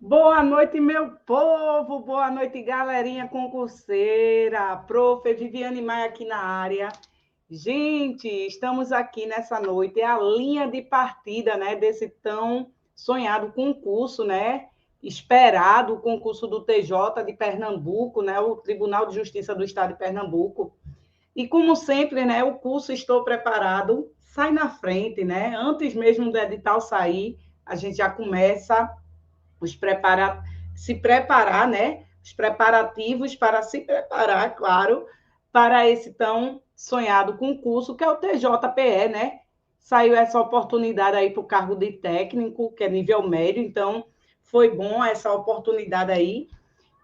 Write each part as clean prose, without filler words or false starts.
Boa noite, meu povo! Boa noite, galerinha concurseira! Prof. Viviane Maia aqui na área. Gente, estamos aqui nessa noite, é a linha de partida, né, desse tão sonhado concurso, né, esperado, o concurso do TJ de Pernambuco, né, o Tribunal de Justiça do Estado de Pernambuco. E como sempre, né, o curso Estou Preparado sai na frente, né? Antes mesmo do edital sair, a gente já começa se preparar, né? Os preparativos para se preparar, claro, para esse tão sonhado concurso, que é o TJPE, né? Saiu essa oportunidade aí para o cargo de técnico, que é nível médio, então foi bom essa oportunidade aí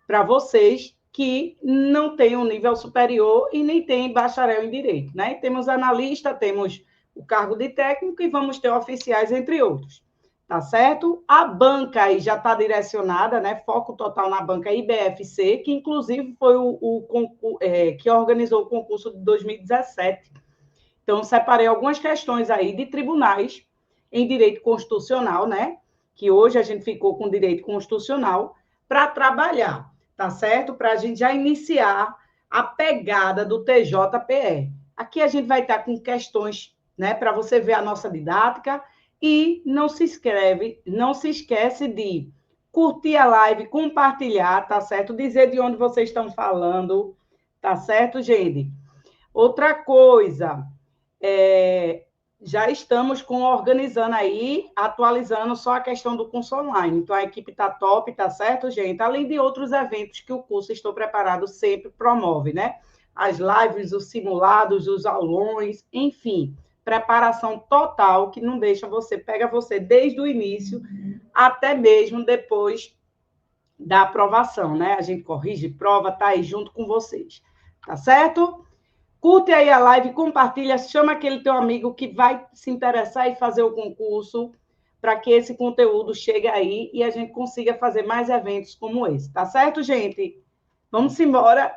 para vocês que não têm um nível superior e nem têm bacharel em direito, né? Temos analista, temos o cargo de técnico e vamos ter oficiais, entre outros. Tá certo? A banca aí já está direcionada, né? Foco total na banca IBFC, que inclusive foi que organizou o concurso de 2017. Então, separei algumas questões aí de tribunais em direito constitucional, né? Que hoje a gente ficou com direito constitucional para trabalhar, tá certo? Para a gente já iniciar a pegada do TJPE. Aqui a gente vai estar com questões, né? Para você ver a nossa didática. E não se esquece de curtir a live, compartilhar, tá certo? Dizer de onde vocês estão falando, tá certo, gente? Outra coisa, já estamos organizando aí, atualizando só a questão do curso online. Então, a equipe está top, tá certo, gente? Além de outros eventos que o curso Estou Preparado sempre promove, né? As lives, os simulados, os aulões, enfim, preparação total que não deixa pega você desde o início até mesmo depois da aprovação, né? A gente corrige prova, tá aí junto com vocês, tá certo? Curte aí a live, compartilha, chama aquele teu amigo que vai se interessar em fazer o concurso, para que esse conteúdo chegue aí e a gente consiga fazer mais eventos como esse, tá certo, gente? Vamos embora.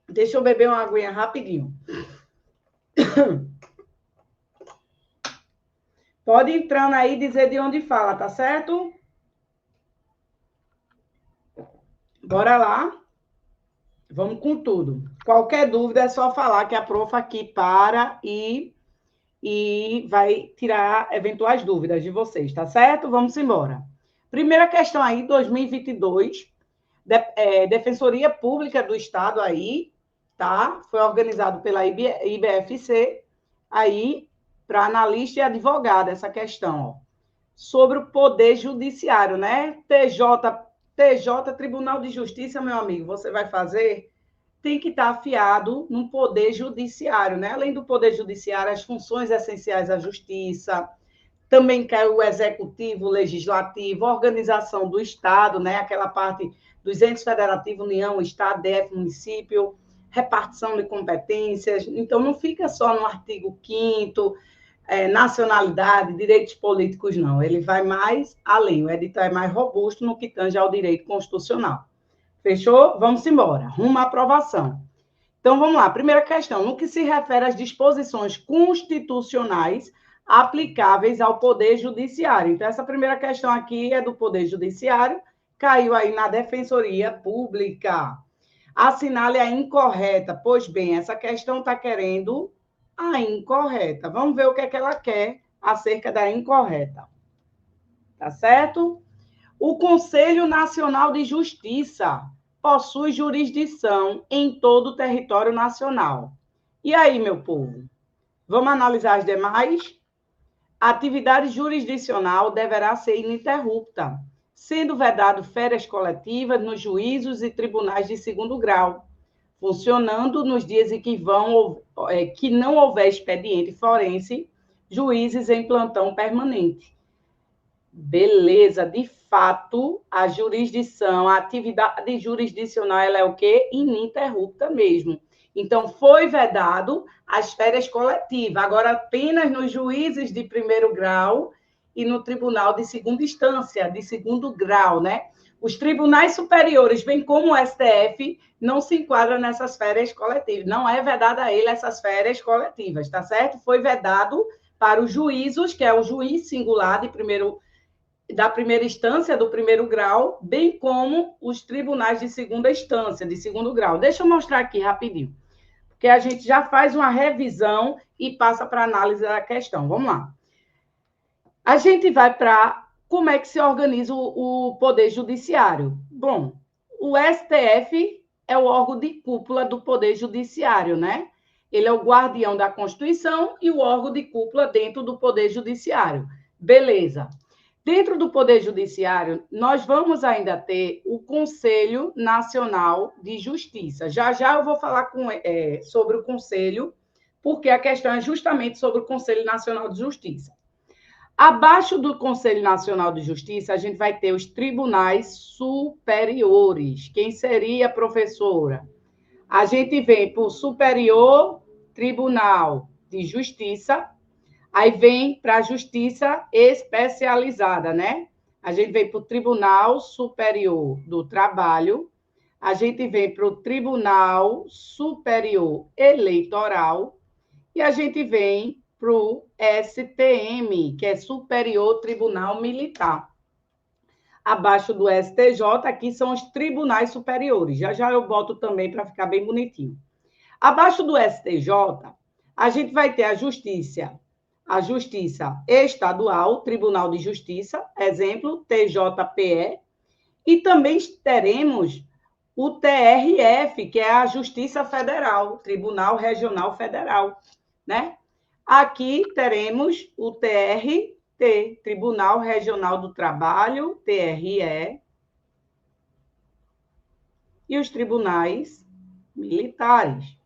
Deixa eu beber uma aguinha rapidinho. Pode ir entrando aí e dizer de onde fala, tá certo? Bora lá. Vamos com tudo. Qualquer dúvida é só falar que a prof aqui para e vai tirar eventuais dúvidas de vocês, tá certo? Vamos embora. Primeira questão aí, 2022, Defensoria Pública do Estado aí, tá? Foi organizado pela IBFC aí para analista e advogado essa questão, ó, sobre o poder judiciário, né? TJ, Tribunal de Justiça, meu amigo, você vai fazer tem que estar afiado no poder judiciário, né? Além do poder judiciário, as funções essenciais da justiça, também cai o executivo, o legislativo, a organização do Estado, né? Aquela parte dos entes federativos, União, Estado, DF, município, repartição de competências. Então, não fica só no artigo 5º, nacionalidade, direitos políticos, não. Ele vai mais além. O edital é mais robusto no que tange ao direito constitucional. Fechou? Vamos embora. Rumo à aprovação. Então, vamos lá. Primeira questão. No que se refere às disposições constitucionais aplicáveis ao Poder Judiciário. Então, essa primeira questão aqui é do Poder Judiciário, caiu aí na Defensoria Pública. Assinale a incorreta. Pois bem, essa questão está querendo a incorreta. Vamos ver o que é que ela quer acerca da incorreta. Tá certo? O Conselho Nacional de Justiça possui jurisdição em todo o território nacional. E aí, meu povo? Vamos analisar as demais? A atividade jurisdicional deverá ser ininterrupta, sendo vedado férias coletivas nos juízos e tribunais de segundo grau, funcionando nos dias em que não houver expediente forense, juízes em plantão permanente. Beleza, de fato, a jurisdição, a atividade jurisdicional, ela é o quê? Ininterrupta mesmo. Então, foi vedado as férias coletivas, agora apenas nos juízes de primeiro grau e no tribunal de segunda instância, de segundo grau, né? Os tribunais superiores, bem como o STF, não se enquadram nessas férias coletivas. Não é vedada a ele essas férias coletivas, tá certo? Foi vedado para os juízos, que é o juiz singular da primeira instância, do primeiro grau, bem como os tribunais de segunda instância, de segundo grau. Deixa eu mostrar aqui rapidinho, porque a gente já faz uma revisão e passa para a análise da questão. Vamos lá. A gente vai para como é que se organiza o Poder Judiciário. Bom, o STF é o órgão de cúpula do Poder Judiciário, né? Ele é o guardião da Constituição e o órgão de cúpula dentro do Poder Judiciário. Beleza. Dentro do Poder Judiciário, nós vamos ainda ter o Conselho Nacional de Justiça. Já já eu vou falar sobre o Conselho, porque a questão é justamente sobre o Conselho Nacional de Justiça. Abaixo do Conselho Nacional de Justiça, a gente vai ter os tribunais superiores. Quem seria, professora? A gente vem para o Superior Tribunal de Justiça, aí vem para a Justiça Especializada, né? A gente vem para o Tribunal Superior do Trabalho, a gente vem para o Tribunal Superior Eleitoral e a gente vem para o STM, que é Superior Tribunal Militar. Abaixo do STJ, aqui são os tribunais superiores. Já já eu boto também para ficar bem bonitinho. Abaixo do STJ, a gente vai ter a Justiça Estadual, Tribunal de Justiça, exemplo, TJPE, e também teremos o TRF, que é a Justiça Federal, Tribunal Regional Federal, né? Aqui teremos o TRT, Tribunal Regional do Trabalho, TRE, e os tribunais militares.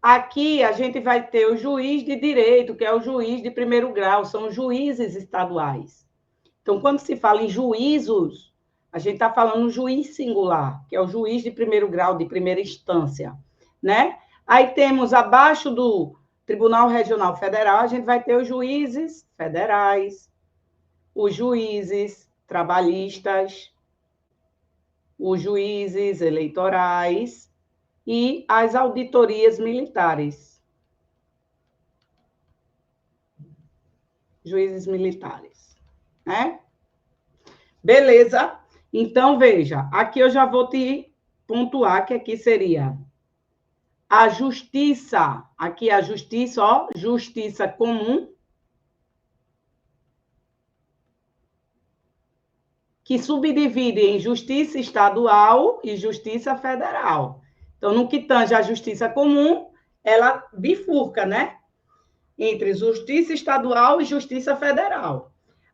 Aqui a gente vai ter o juiz de direito, que é o juiz de primeiro grau, são juízes estaduais. Então, quando se fala em juízos, a gente está falando um juiz singular, que é o juiz de primeiro grau, de primeira instância, né? Aí temos abaixo do Tribunal Regional Federal, a gente vai ter os juízes federais, os juízes trabalhistas, os juízes eleitorais e as auditorias militares. Juízes militares, né? Beleza? Então, veja, aqui eu já vou te pontuar que aqui seria a justiça, aqui a justiça, ó, justiça comum, que subdivide em justiça estadual e justiça federal. Então, no que tange a justiça comum, ela bifurca, né? Entre justiça estadual e justiça federal.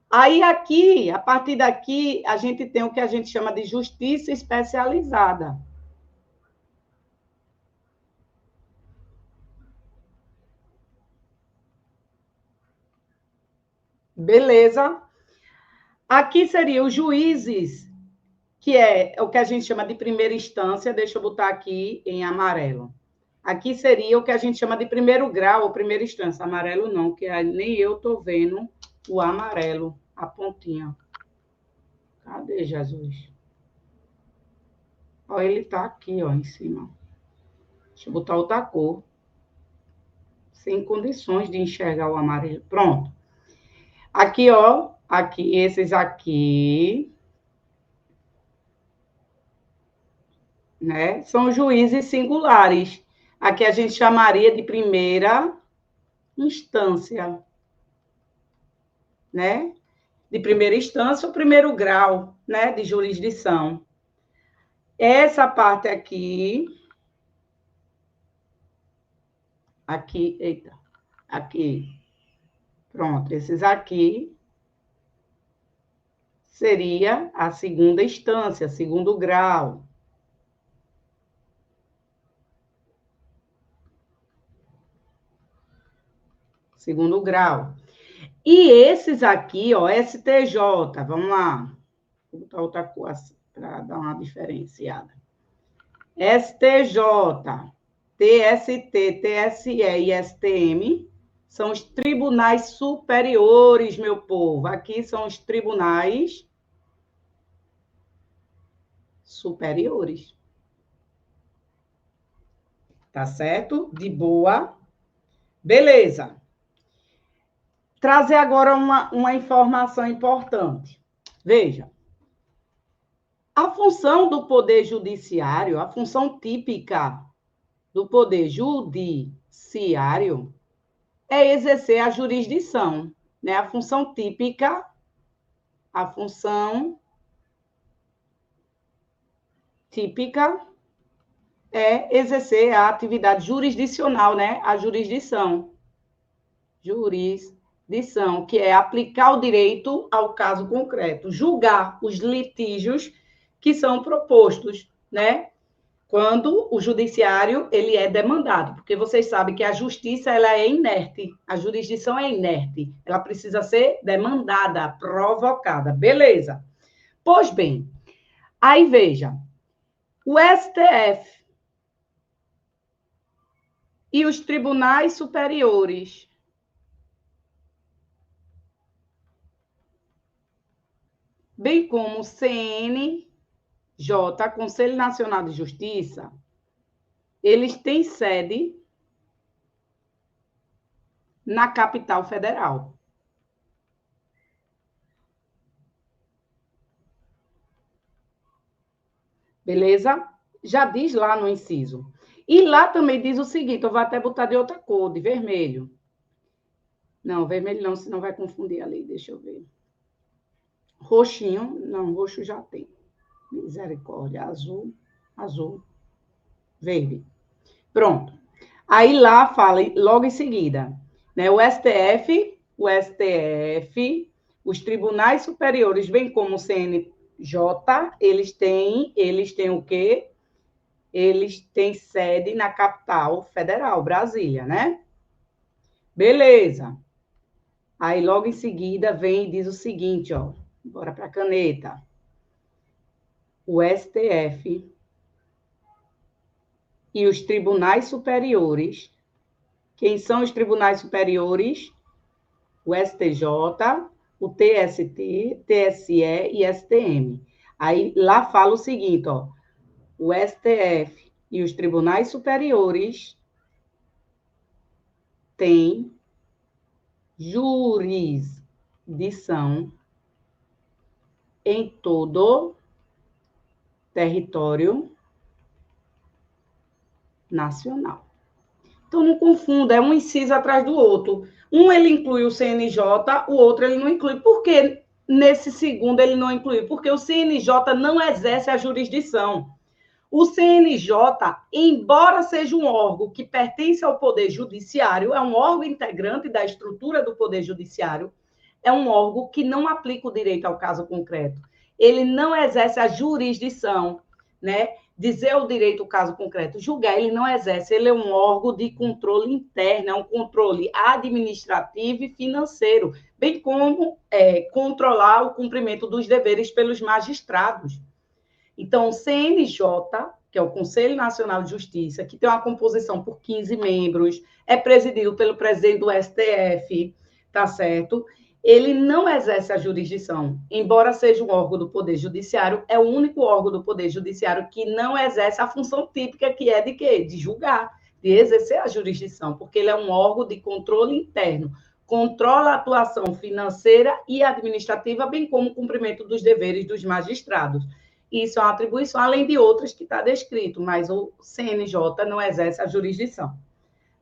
Aí, aqui, a partir daqui, a gente tem o que a gente chama de justiça especializada. Beleza? Aqui seriam os juízes, que é o que a gente chama de primeira instância, deixa eu botar aqui em amarelo. Aqui seria o que a gente chama de primeiro grau ou primeira instância. Amarelo não, que nem eu estou vendo o amarelo, a pontinha. Cadê, Jesus? Ó, ele está aqui, ó, em cima. Deixa eu botar outra cor. Sem condições de enxergar o amarelo. Pronto. Aqui, ó, aqui, esses aqui, né, são juízes singulares. Aqui a gente chamaria de primeira instância, né? De primeira instância ou primeiro grau, né, de jurisdição. Essa parte aqui, eita, aqui, pronto, esses aqui seria a segunda instância, segundo grau. Segundo grau. E esses aqui, ó, STJ, vamos lá. Vou botar outra cor para dar uma diferenciada. STJ, TST, TSE e STM são os tribunais superiores, meu povo. Aqui são os tribunais superiores. Tá certo? De boa. Beleza. Trazer agora uma informação importante. Veja. A função do Poder Judiciário, a função típica do Poder Judiciário é exercer a jurisdição, né? A função típica, é exercer a atividade jurisdicional, né? A jurisdição, que é aplicar o direito ao caso concreto, julgar os litígios que são propostos, né? Quando o judiciário ele é demandado, porque vocês sabem que a justiça ela é inerte, a jurisdição é inerte, ela precisa ser demandada, provocada, beleza? Pois bem, aí veja, o STF e os tribunais superiores bem como o CNJ, Conselho Nacional de Justiça, eles têm sede na capital federal. Beleza? Já diz lá no inciso. E lá também diz o seguinte, eu vou até botar de outra cor, de vermelho. Não, vermelho não, senão vai confundir ali, deixa eu ver. Roxinho, não, roxo já tem. Misericórdia, azul, verde. Pronto. Aí lá fala, logo em seguida, né, o STF, os tribunais superiores, bem como o CNJ, eles têm o quê? Eles têm sede na capital federal, Brasília, né? Beleza. Aí logo em seguida vem e diz o seguinte, ó, bora para a caneta. O STF e os tribunais superiores. Quem são os tribunais superiores? O STJ, o TST, TSE e STM. Aí lá fala o seguinte, ó, o STF e os tribunais superiores têm jurisdição em todo território nacional. Então, não confunda, é um inciso atrás do outro. Um, ele inclui o CNJ, o outro, ele não inclui. Por que nesse segundo ele não inclui? Porque o CNJ não exerce a jurisdição. O CNJ, embora seja um órgão que pertence ao Poder Judiciário, é um órgão integrante da estrutura do Poder Judiciário, é um órgão que não aplica o direito ao caso concreto. Ele não exerce a jurisdição, né, dizer o direito ao caso concreto. Julgar, ele não exerce, ele é um órgão de controle interno, é um controle administrativo e financeiro, bem como controlar o cumprimento dos deveres pelos magistrados. Então, o CNJ, que é o Conselho Nacional de Justiça, que tem uma composição por 15 membros, é presidido pelo presidente do STF, tá certo? Ele não exerce a jurisdição, embora seja um órgão do Poder Judiciário, é o único órgão do Poder Judiciário que não exerce a função típica, que é de quê? De julgar, de exercer a jurisdição, porque ele é um órgão de controle interno, controla a atuação financeira e administrativa, bem como o cumprimento dos deveres dos magistrados. Isso é uma atribuição, além de outras que está descrito, mas o CNJ não exerce a jurisdição.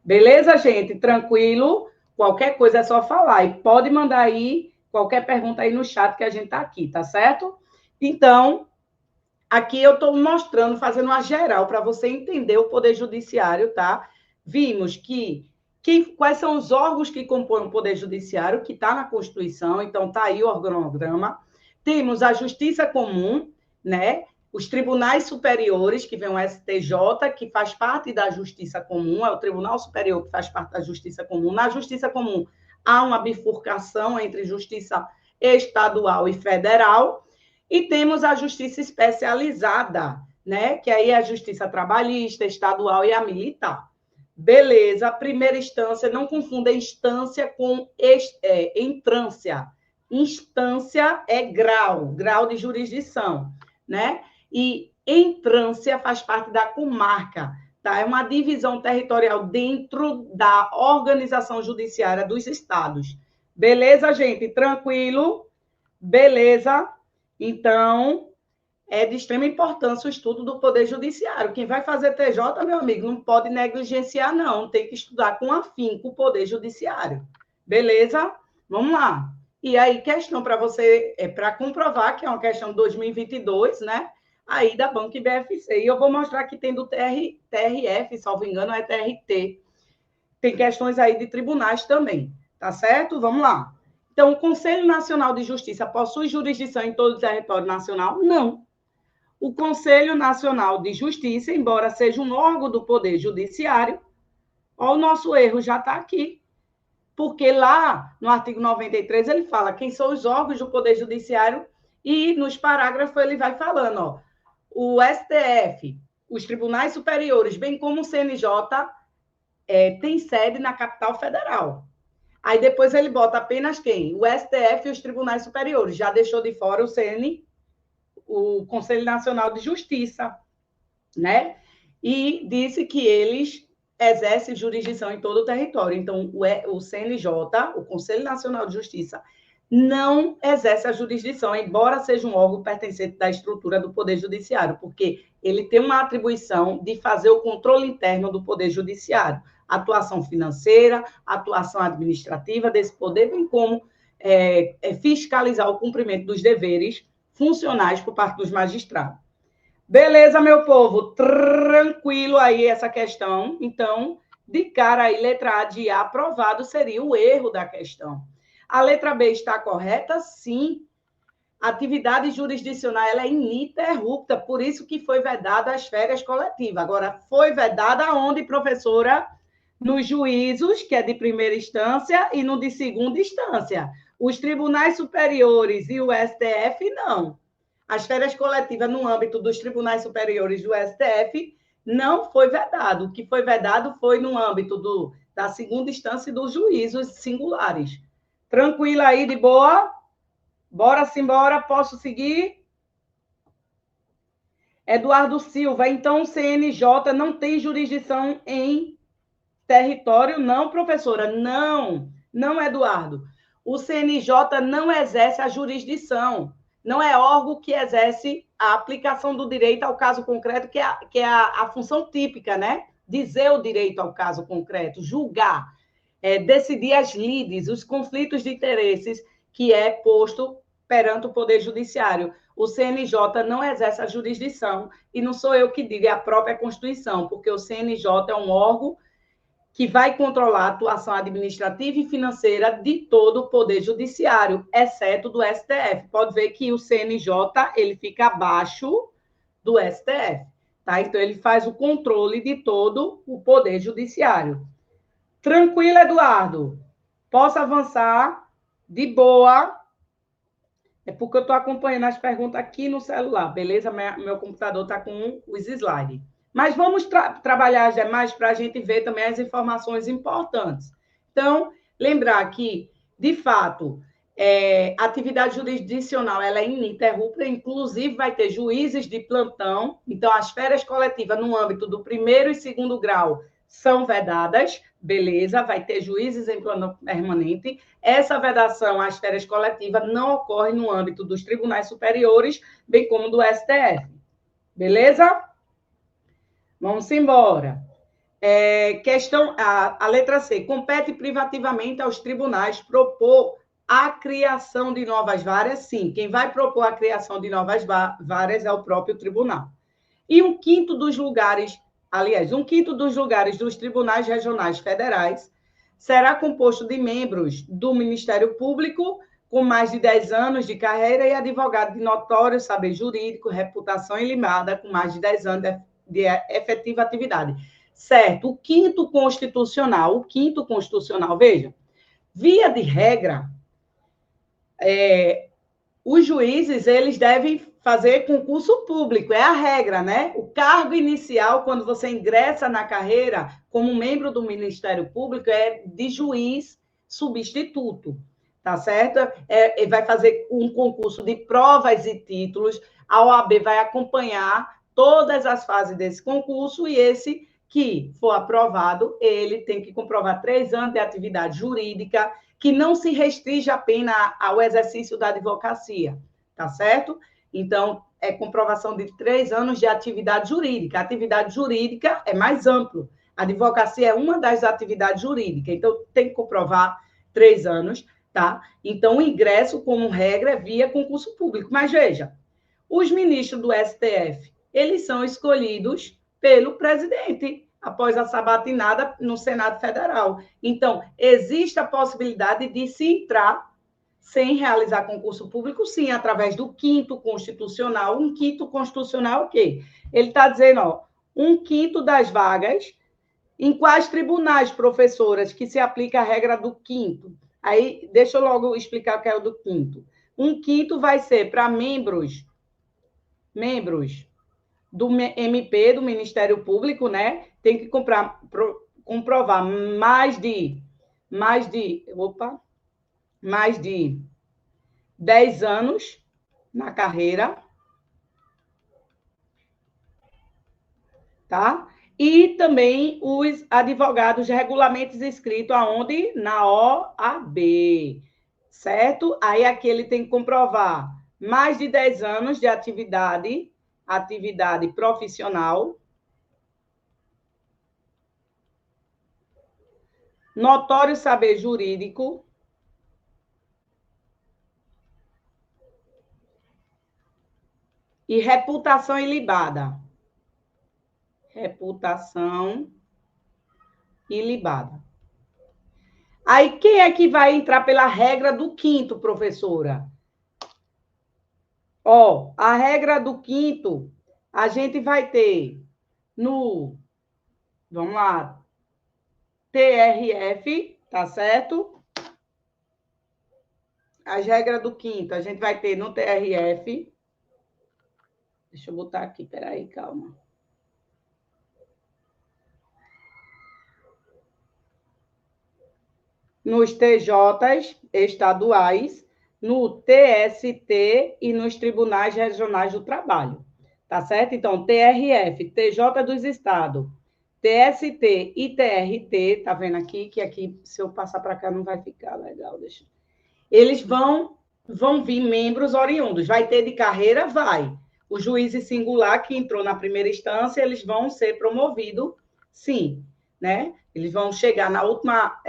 Beleza, gente? Tranquilo? Qualquer coisa é só falar. E pode mandar aí qualquer pergunta aí no chat que a gente está aqui, tá certo? Então, aqui eu estou mostrando, fazendo uma geral para você entender o Poder Judiciário, tá? Vimos quais são os órgãos que compõem o Poder Judiciário, que está na Constituição, então está aí o organograma. Temos a Justiça Comum, né? Os tribunais superiores, que vem o STJ, que faz parte da Justiça Comum, é o Tribunal Superior que faz parte da Justiça Comum. Na Justiça Comum, há uma bifurcação entre justiça estadual e federal, e temos a Justiça Especializada, né? Que aí é a Justiça Trabalhista, estadual e a militar. Beleza, primeira instância, não confunda instância com entrância. Instância é grau de jurisdição, né? E entrância faz parte da comarca, tá? É uma divisão territorial dentro da organização judiciária dos estados. Beleza, gente? Tranquilo? Beleza? Então, é de extrema importância o estudo do Poder Judiciário. Quem vai fazer TJ, meu amigo, não pode negligenciar, não. Tem que estudar com afinco o Poder Judiciário. Beleza? Vamos lá. E aí, questão para você, para comprovar que é uma questão de 2022, né? Aí da Banco IBFC. E eu vou mostrar que tem do TRF, salvo engano, é TRT. Tem questões aí de tribunais também, tá certo? Vamos lá. Então, o Conselho Nacional de Justiça possui jurisdição em todo o território nacional? Não. O Conselho Nacional de Justiça, embora seja um órgão do Poder Judiciário, ó, o nosso erro já está aqui. Porque lá, no artigo 93, ele fala quem são os órgãos do Poder Judiciário e nos parágrafos ele vai falando, ó, o STF, os tribunais superiores, bem como o CNJ, tem sede na capital federal. Aí depois ele bota apenas quem? O STF e os tribunais superiores. Já deixou de fora o CN, o Conselho Nacional de Justiça, né? E disse que eles exercem jurisdição em todo o território. Então, o CNJ, o Conselho Nacional de Justiça, não exerce a jurisdição, embora seja um órgão pertencente da estrutura do Poder Judiciário, porque ele tem uma atribuição de fazer o controle interno do Poder Judiciário, atuação financeira, atuação administrativa desse poder, bem como fiscalizar o cumprimento dos deveres funcionais por parte dos magistrados. Beleza, meu povo? Tranquilo aí essa questão. Então, de cara aí, letra A de aprovado seria o erro da questão. A letra B está correta? Sim. A atividade jurisdicional ela é ininterrupta, por isso que foi vedada as férias coletivas. Agora, foi vedada aonde, professora? Nos juízos, que é de primeira instância, e no de segunda instância. Os tribunais superiores e o STF, não. As férias coletivas no âmbito dos tribunais superiores do STF não foi vedado. O que foi vedado foi no âmbito da segunda instância e dos juízos singulares. Tranquila aí, de boa? Bora simbora, posso seguir? Eduardo Silva, então o CNJ não tem jurisdição em território? Não, professora, não, Eduardo. O CNJ não exerce a jurisdição. Não é órgão que exerce a aplicação do direito ao caso concreto, que é a função típica, né? Dizer o direito ao caso concreto, julgar, decidir as lides, os conflitos de interesses que é posto perante o Poder Judiciário. O CNJ não exerce a jurisdição, e não sou eu que digo, é a própria Constituição, porque o CNJ é um órgão que vai controlar a atuação administrativa e financeira de todo o Poder Judiciário, exceto do STF. Pode ver que o CNJ ele fica abaixo do STF. tá? Então, ele faz o controle de todo o Poder Judiciário. Tranquilo, Eduardo? Posso avançar? De boa. É porque eu estou acompanhando as perguntas aqui no celular, beleza? Meu computador está com os slides. Mas vamos trabalhar já mais para a gente ver também as informações importantes. Então, lembrar que, de fato, a atividade jurisdicional ela é ininterrupta, inclusive vai ter juízes de plantão. Então, as férias coletivas no âmbito do primeiro e segundo grau são vedadas, beleza? Vai ter juízes em plano permanente. Essa vedação às férias coletivas não ocorre no âmbito dos tribunais superiores, bem como do STF. Beleza? Vamos embora. A letra C. Compete privativamente aos tribunais propor a criação de novas varas? Sim, quem vai propor a criação de novas varas é o próprio tribunal. E um quinto dos lugares dos tribunais regionais federais será composto de membros do Ministério Público com mais de 10 anos de carreira e advogado de notório saber jurídico, reputação ilibada, com mais de 10 anos de efetiva atividade. Certo, o quinto constitucional, veja, via de regra, os juízes, eles devem fazer concurso público, é a regra, né? O cargo inicial, quando você ingressa na carreira como membro do Ministério Público, é de juiz substituto, tá certo? Vai fazer um concurso de provas e títulos, a OAB vai acompanhar todas as fases desse concurso e esse que for aprovado, ele tem que comprovar 3 anos de atividade jurídica, que não se restringe apenas ao exercício da advocacia, tá certo? Então, é comprovação de 3 anos de atividade jurídica. A atividade jurídica é mais amplo. A advocacia é uma das atividades jurídicas, então tem que comprovar 3 anos, tá? Então, o ingresso, como regra, é via concurso público. Mas veja, os ministros do STF, eles são escolhidos pelo presidente, após a sabatinada no Senado Federal. Então, existe a possibilidade de se entrar sem realizar concurso público, sim, através do quinto constitucional. Um quinto constitucional, o quê? Ele está dizendo, ó, 1/5 das vagas, em quais tribunais, professoras, que se aplica a regra do quinto? Aí, deixa eu logo explicar o que é o do quinto. 1/5 vai ser para membros do MP, do Ministério Público, né? Tem que comprovar mais de 10 anos na carreira, tá? E também os advogados regulamentos inscritos aonde? Na OAB, certo? Aí aqui ele tem que comprovar mais de 10 anos de atividade profissional, notório saber jurídico, e reputação ilibada. Reputação ilibada. Aí, quem é que vai entrar pela regra do quinto, professora? Ó, a regra do quinto, a gente vai ter vamos lá, TRF, tá certo? As regras do quinto, a gente vai ter no TRF. Deixa eu botar aqui, peraí, calma. Nos TJs estaduais, no TST e nos tribunais regionais do trabalho, tá certo? Então, TRF, TJ dos estados, TST e TRT, tá vendo aqui? Que aqui, se eu passar para cá, não vai ficar legal. Deixa. Eles vão vir membros oriundos. Vai ter de carreira? Vai. O juiz singular que entrou na primeira instância, eles vão ser promovidos, sim, né? Eles vão chegar na última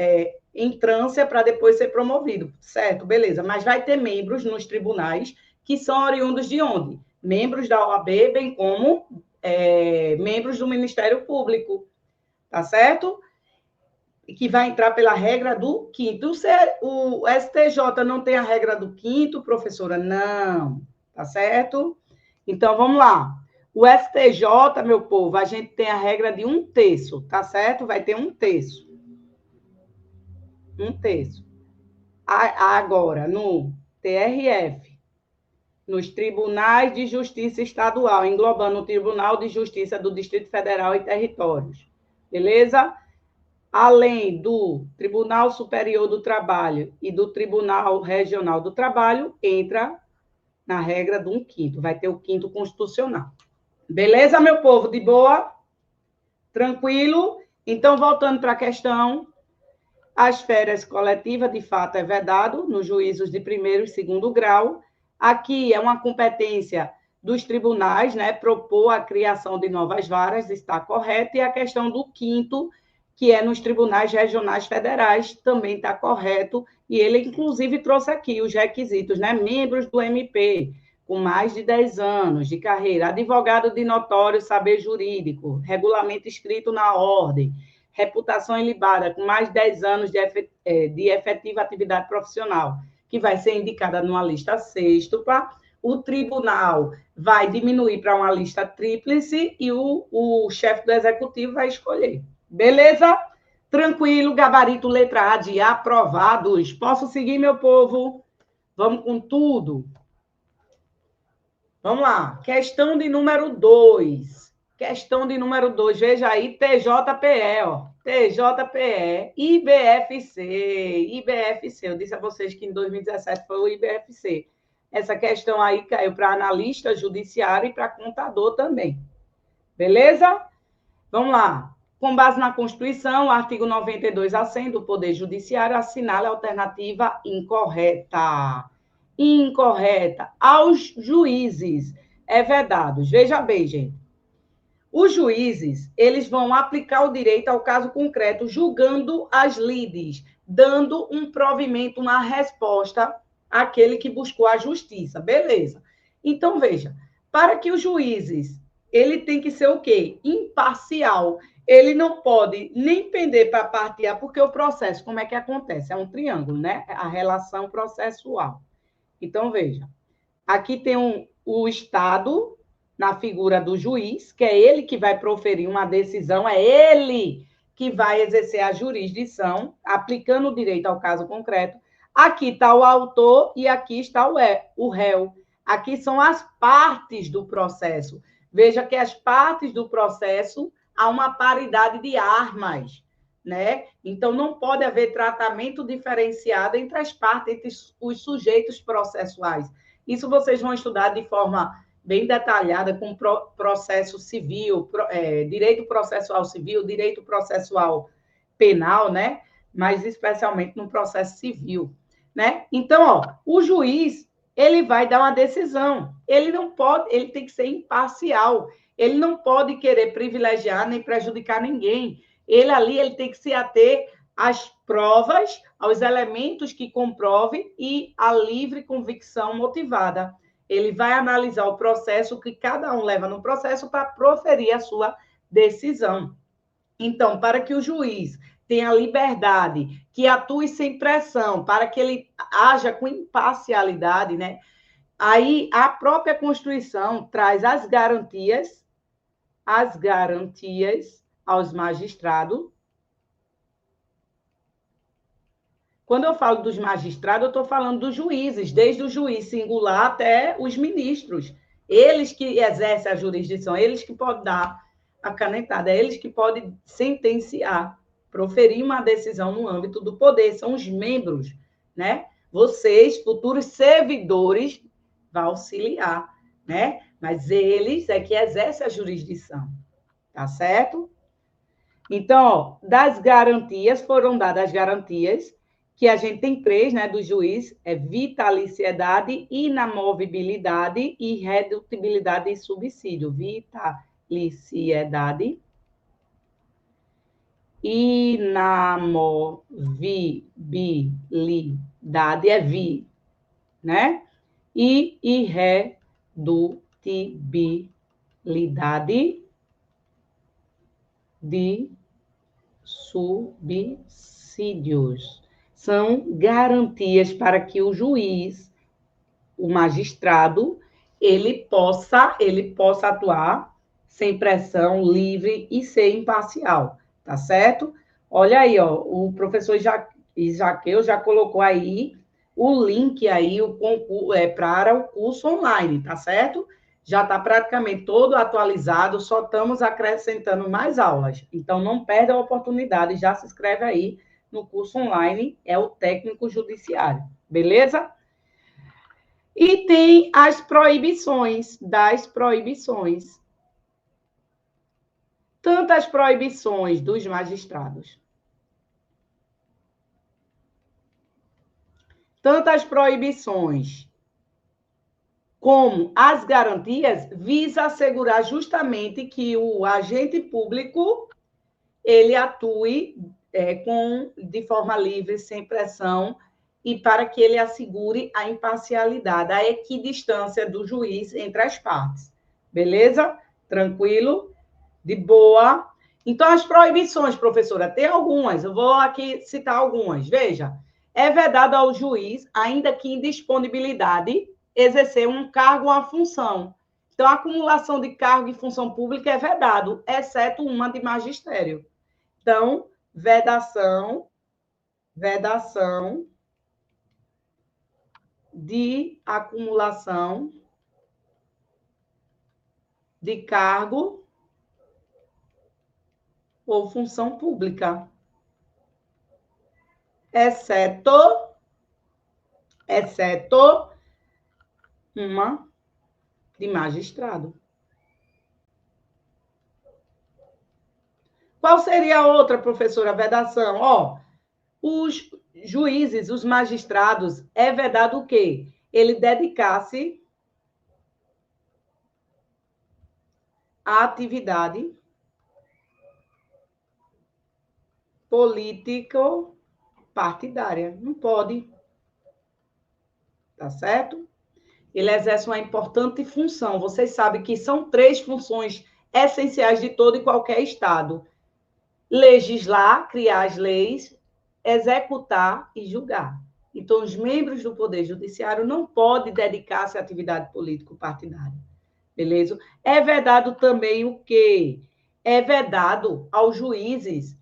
entrância para depois ser promovido, certo? Beleza. Mas vai ter membros nos tribunais que são oriundos de onde? Membros da OAB, bem como membros do Ministério Público, tá certo? Que vai entrar pela regra do quinto. O STJ não tem a regra do quinto, professora? Não, tá certo? Então, vamos lá. O STJ, meu povo, a gente tem a regra de 1/3, tá certo? Vai ter 1/3. 1/3. Agora, no TRF, nos tribunais de justiça estadual, englobando o Tribunal de Justiça do Distrito Federal e Territórios, beleza? Além do Tribunal Superior do Trabalho e do Tribunal Regional do Trabalho, entra na regra do 1/5, vai ter o 5º constitucional. Beleza, meu povo? De boa? Tranquilo? Então, voltando para a questão, as férias coletivas, de fato, é vedado nos juízos de primeiro e segundo grau. Aqui é uma competência dos tribunais, né? Propor a criação de novas varas, está correto, e a questão do 5º, que é nos tribunais regionais federais, também está correto, e ele, inclusive, trouxe aqui os requisitos, né? Membros do MP, com mais de 10 anos de carreira, advogado de notório saber jurídico, regulamento escrito na ordem, reputação ilibada, com mais de 10 anos de efetiva atividade profissional, que vai ser indicada numa lista sextuple. O tribunal vai diminuir para uma lista tríplice e o chefe do executivo vai escolher. Beleza? Tranquilo, gabarito letra A de aprovados. Posso seguir, meu povo? Vamos com tudo. Vamos lá. Questão de número 2. Questão de número 2. Veja aí, TJPE, ó. TJPE, IBFC. Eu disse a vocês que em 2017 foi o IBFC. Essa questão aí caiu para analista judiciário e para contador também. Beleza? Vamos lá. Com base na Constituição, o artigo 92 a 100 do Poder Judiciário assinala a alternativa incorreta. Incorreta. Aos juízes é vedado. Veja bem, gente. Os juízes, eles vão aplicar o direito ao caso concreto, julgando as lides, dando um provimento, uma resposta àquele que buscou a justiça. Beleza. Então, veja, para que os juízes, ele tem que ser o quê? Imparcial. Ele não pode nem pender para a parte A, porque o processo, como é que acontece? É um triângulo, né? A relação processual. Então, veja, aqui tem o Estado, na figura do juiz, que é ele que vai proferir uma decisão, é ele que vai exercer a jurisdição, aplicando o direito ao caso concreto. Aqui está o autor e aqui está o réu. Aqui são as partes do processo. Veja que as partes do processo há uma paridade de armas, né? Então, não pode haver tratamento diferenciado entre as partes, entre os sujeitos processuais. Isso vocês vão estudar de forma bem detalhada, com processo civil, direito processual civil, direito processual penal, né? Mas especialmente no processo civil, né? Então, ó, o juiz, ele vai dar uma decisão. Ele não pode, ele tem que ser imparcial. Ele não pode querer privilegiar nem prejudicar ninguém. Ele tem que se ater às provas, aos elementos que comprovem e à livre convicção motivada. Ele vai analisar o processo que cada um leva no processo para proferir a sua decisão. Então, para que o juiz tenha liberdade, que atue sem pressão, para que ele haja com imparcialidade, né? Aí a própria Constituição traz as garantias aos magistrados. Quando eu falo dos magistrados, eu estou falando dos juízes, desde o juiz singular até os ministros. Eles que exercem a jurisdição, eles que podem dar a canetada, eles que podem sentenciar, proferir uma decisão no âmbito do poder, são os membros, né? Vocês, futuros servidores, vão auxiliar, né? Mas eles é que exercem a jurisdição, tá certo? Então, ó, das garantias, foram dadas as garantias, que a gente tem 3, né, do juiz, é vitaliciedade, inamovibilidade e redutibilidade e subsídio. Vitaliciedade, inamovibilidade, né? E irredutibilidade de subsídios. São garantias para que o juiz, o magistrado, ele possa atuar sem pressão, livre e ser imparcial, tá certo? Olha aí, ó, o professor Isaqueu já colocou aí o link aí para o curso online, tá certo? Já está praticamente todo atualizado, só estamos acrescentando mais aulas. Então, não perde a oportunidade, já se inscreve aí no curso online, é o técnico judiciário, beleza? E tem as proibições, das proibições. Tantas proibições dos magistrados. Tantas proibições como as garantias visa assegurar justamente que o agente público ele atue de forma livre, sem pressão, e para que ele assegure a imparcialidade, a equidistância do juiz entre as partes. Beleza? Tranquilo? De boa? Então, as proibições, professora, tem algumas, eu vou aqui citar algumas. Veja, é vedado ao juiz, ainda que em disponibilidade, exercer um cargo ou uma função. Então, a acumulação de cargo e função pública é vedado, exceto uma de magistério. Então, vedação de acumulação de cargo ou função pública, exceto uma de magistrado. Qual seria a outra, professora, vedação? Ó, os juízes, os magistrados, é vedado o quê? Ele dedicar-se à atividade político-partidária. Não pode. Tá certo? Ele exerce uma importante função. Vocês sabem que são 3 funções essenciais de todo e qualquer Estado: legislar, criar as leis, executar e julgar. Então, os membros do Poder Judiciário não podem dedicar-se à atividade político-partidária. Beleza? É vedado também o quê? É vedado aos juízes,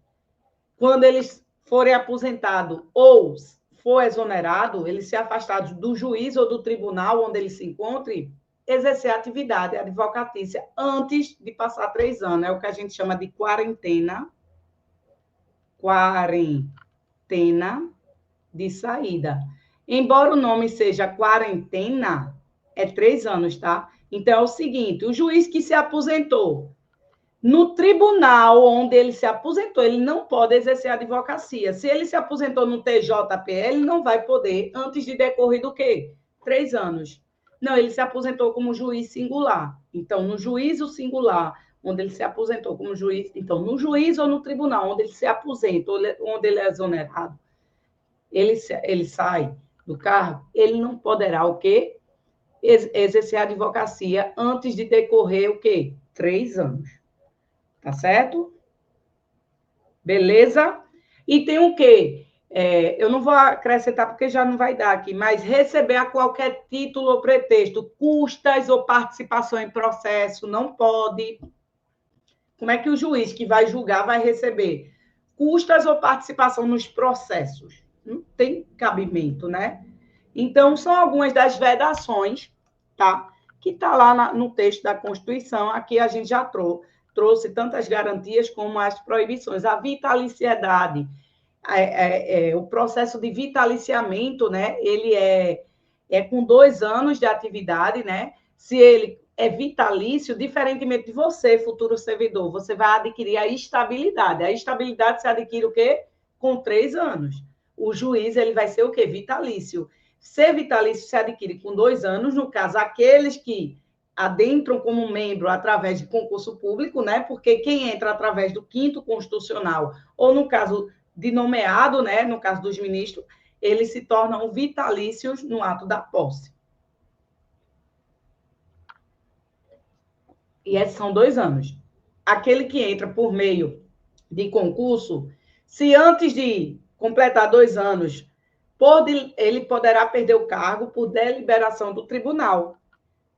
quando eles forem aposentados ou for exonerado, eles se afastados do juiz ou do tribunal onde ele se encontre, exercer a atividade advocatícia antes de passar 3 anos. É o que a gente chama de quarentena de saída. Embora o nome seja quarentena, é 3 anos, tá? Então, é o seguinte, o juiz que se aposentou no tribunal onde ele se aposentou, ele não pode exercer a advocacia. Se ele se aposentou no TJPE, ele não vai poder, antes de decorrer do quê? 3 anos. Não, ele se aposentou como juiz singular. Então, no juízo singular, onde ele se aposentou como juiz, então, no juízo ou no tribunal, onde ele se aposenta, onde ele é exonerado, ele sai do cargo, ele não poderá o quê? Exercer a advocacia antes de decorrer o quê? 3 anos. Tá certo? Beleza? E tem o quê? Eu não vou acrescentar porque já não vai dar aqui, mas receber a qualquer título ou pretexto, custas ou participação em processo, não pode. Como é que o juiz que vai julgar vai receber custas ou participação nos processos? Não tem cabimento, né? Então, são algumas das vedações, tá? Que está lá no texto da Constituição. Aqui a gente já trouxe tantas garantias como as proibições. A vitaliciedade, o processo de vitaliciamento, né? Ele é com 2 anos de atividade, né? Se ele é vitalício, diferentemente de você, futuro servidor, você vai adquirir a estabilidade. A estabilidade se adquire o quê? Com 3 anos. O juiz, ele vai ser o quê? Vitalício. Ser vitalício se adquire com 2 anos, no caso, aqueles que adentram como membro através de concurso público, né? Porque quem entra através do 5º constitucional, ou no caso de nomeado, né? No caso dos ministros, eles se tornam vitalícios no ato da posse. E esses são 2 anos. Aquele que entra por meio de concurso, se antes de completar 2 anos, ele poderá perder o cargo por deliberação do tribunal.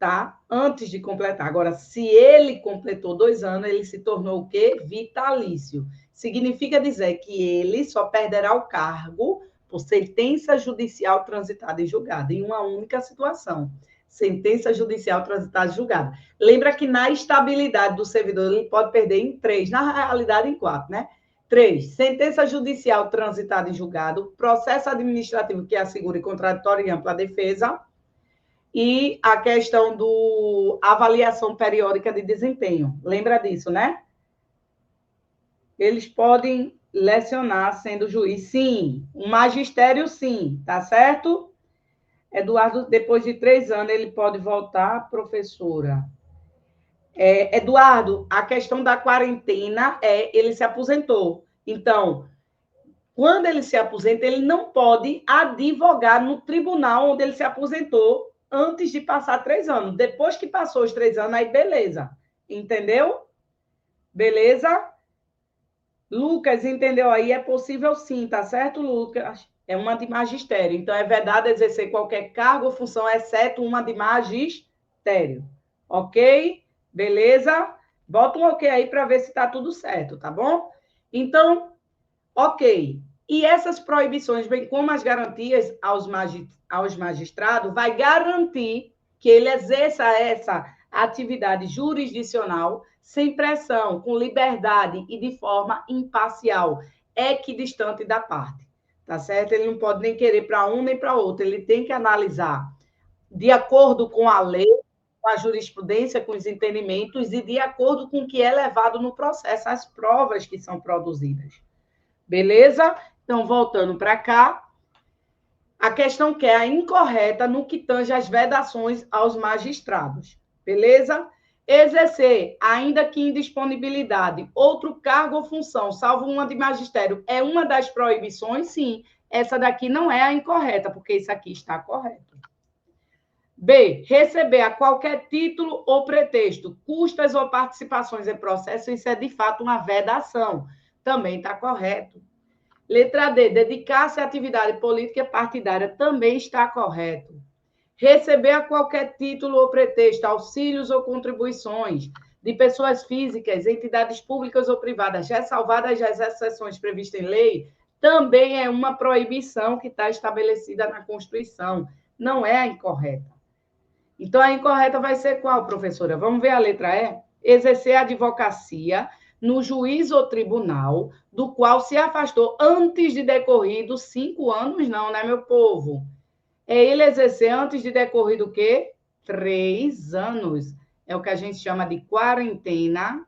tá? Antes de completar. Agora, se ele completou 2 anos, ele se tornou o quê? Vitalício. Significa dizer que ele só perderá o cargo por sentença judicial transitada e julgada, em uma única situação. Sentença judicial transitada e julgada. Lembra que na estabilidade do servidor, ele pode perder em 3, na realidade em 4, né? 3, sentença judicial transitada e julgado, processo administrativo que assegure contraditório e ampla defesa, e a questão do avaliação periódica de desempenho. Lembra disso, né? Eles podem lecionar sendo juiz, sim. O magistério, sim. Tá certo? Eduardo, depois de 3 anos, ele pode voltar, professora. Eduardo, a questão da quarentena ele se aposentou. Então, quando ele se aposenta, ele não pode advogar no tribunal onde ele se aposentou antes de passar 3 anos. Depois que passou os 3 anos, aí beleza. Entendeu? Beleza? Lucas, entendeu aí? É possível sim, tá certo, Lucas? É uma de magistério. Então, é vedado exercer qualquer cargo ou função, exceto uma de magistério. Ok? Beleza? Bota um ok aí para ver se está tudo certo, tá bom? Então, ok. E essas proibições, bem como as garantias aos magistrados, vai garantir que ele exerça essa atividade jurisdicional sem pressão, com liberdade e de forma imparcial, equidistante da parte. Tá certo? Ele não pode nem querer para um nem para outro, ele tem que analisar de acordo com a lei, com a jurisprudência, com os entendimentos e de acordo com o que é levado no processo, as provas que são produzidas. Beleza? Então, voltando para cá, a questão que é a incorreta no que tange às vedações aos magistrados. Beleza? Exercer, ainda que em disponibilidade, outro cargo ou função, salvo uma de magistério, é uma das proibições? Sim. Essa daqui não é a incorreta, porque isso aqui está correto. B. Receber a qualquer título ou pretexto custas ou participações em processo, isso é de fato uma vedação. Também está correto. Letra D. Dedicar-se à atividade política partidária também está correto. Receber a qualquer título ou pretexto auxílios ou contribuições de pessoas físicas, entidades públicas ou privadas, ressalvadas as exceções previstas em lei, também é uma proibição que está estabelecida na Constituição. Não é a incorreta. Então, a incorreta vai ser qual, professora? Vamos ver a letra E? Exercer a advocacia no juiz ou tribunal do qual se afastou antes de decorridos 5 anos, não, né, meu povo? É ele exercer antes de decorrido o quê? 3 anos. É o que a gente chama de quarentena